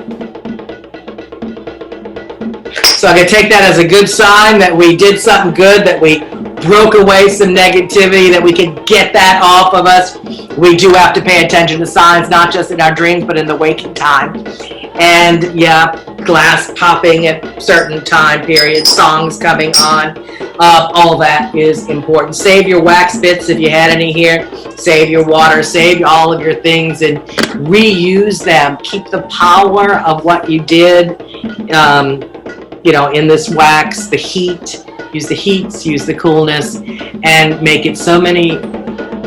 So I can take that as a good sign that we did something good, that we broke away some negativity, that we can get that off of us. We do have to pay attention to signs, not just in our dreams, but in the waking time. And yeah, glass popping at certain time periods, songs coming on, all that is important. Save your wax bits if you had any here. Save your water, save all of your things, and reuse them. Keep the power of what you did, in this wax, the heat. Use the heats, use the coolness, and make it so many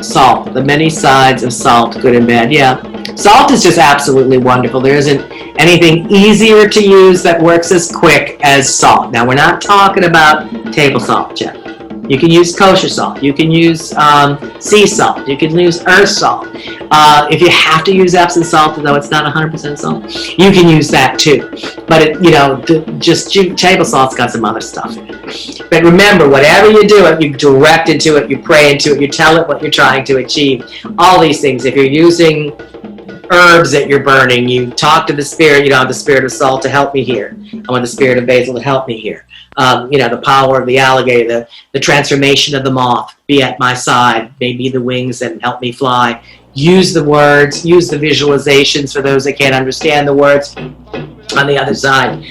salt, the many sides of salt, good and bad. Yeah, salt is just absolutely wonderful. There isn't anything easier to use that works as quick as salt. Now, we're not talking about table salt, Jeff. You can use kosher salt. You can use sea salt. You can use earth salt. If you have to use Epsom salt, though it's not 100% salt, you can use that too. But just table salt's got some other stuff in it. But remember, whatever you do, you direct into it, you pray into it, you tell it what you're trying to achieve. All these things. If you're using herbs that you're burning, you talk to the spirit. I want the spirit of salt to help me here. I want the spirit of basil to help me here. The power of the alligator, the transformation of the moth, be at my side, maybe the wings and help me fly. Use the words, use the visualizations for those that can't understand the words on the other side,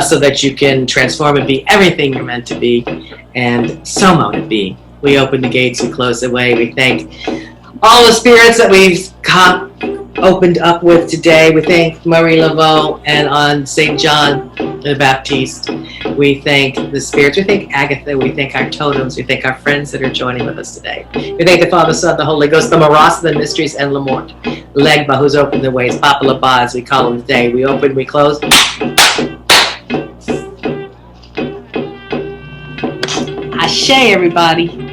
so that you can transform and be everything you're meant to be, and so mote it be. We open the gates, we close the way. We thank all the spirits that we've opened up with today. We thank Marie Laveau, and on St. John the Baptist, we thank the spirits. We thank Agatha. We thank our totems. We thank our friends that are joining with us today. We thank the Father, Son, the Holy Ghost, the Maras, the Mysteries, and Lamort. Legba, who's opened the ways. Papa Laba, as we call him today. We open, we close. Ashe, everybody.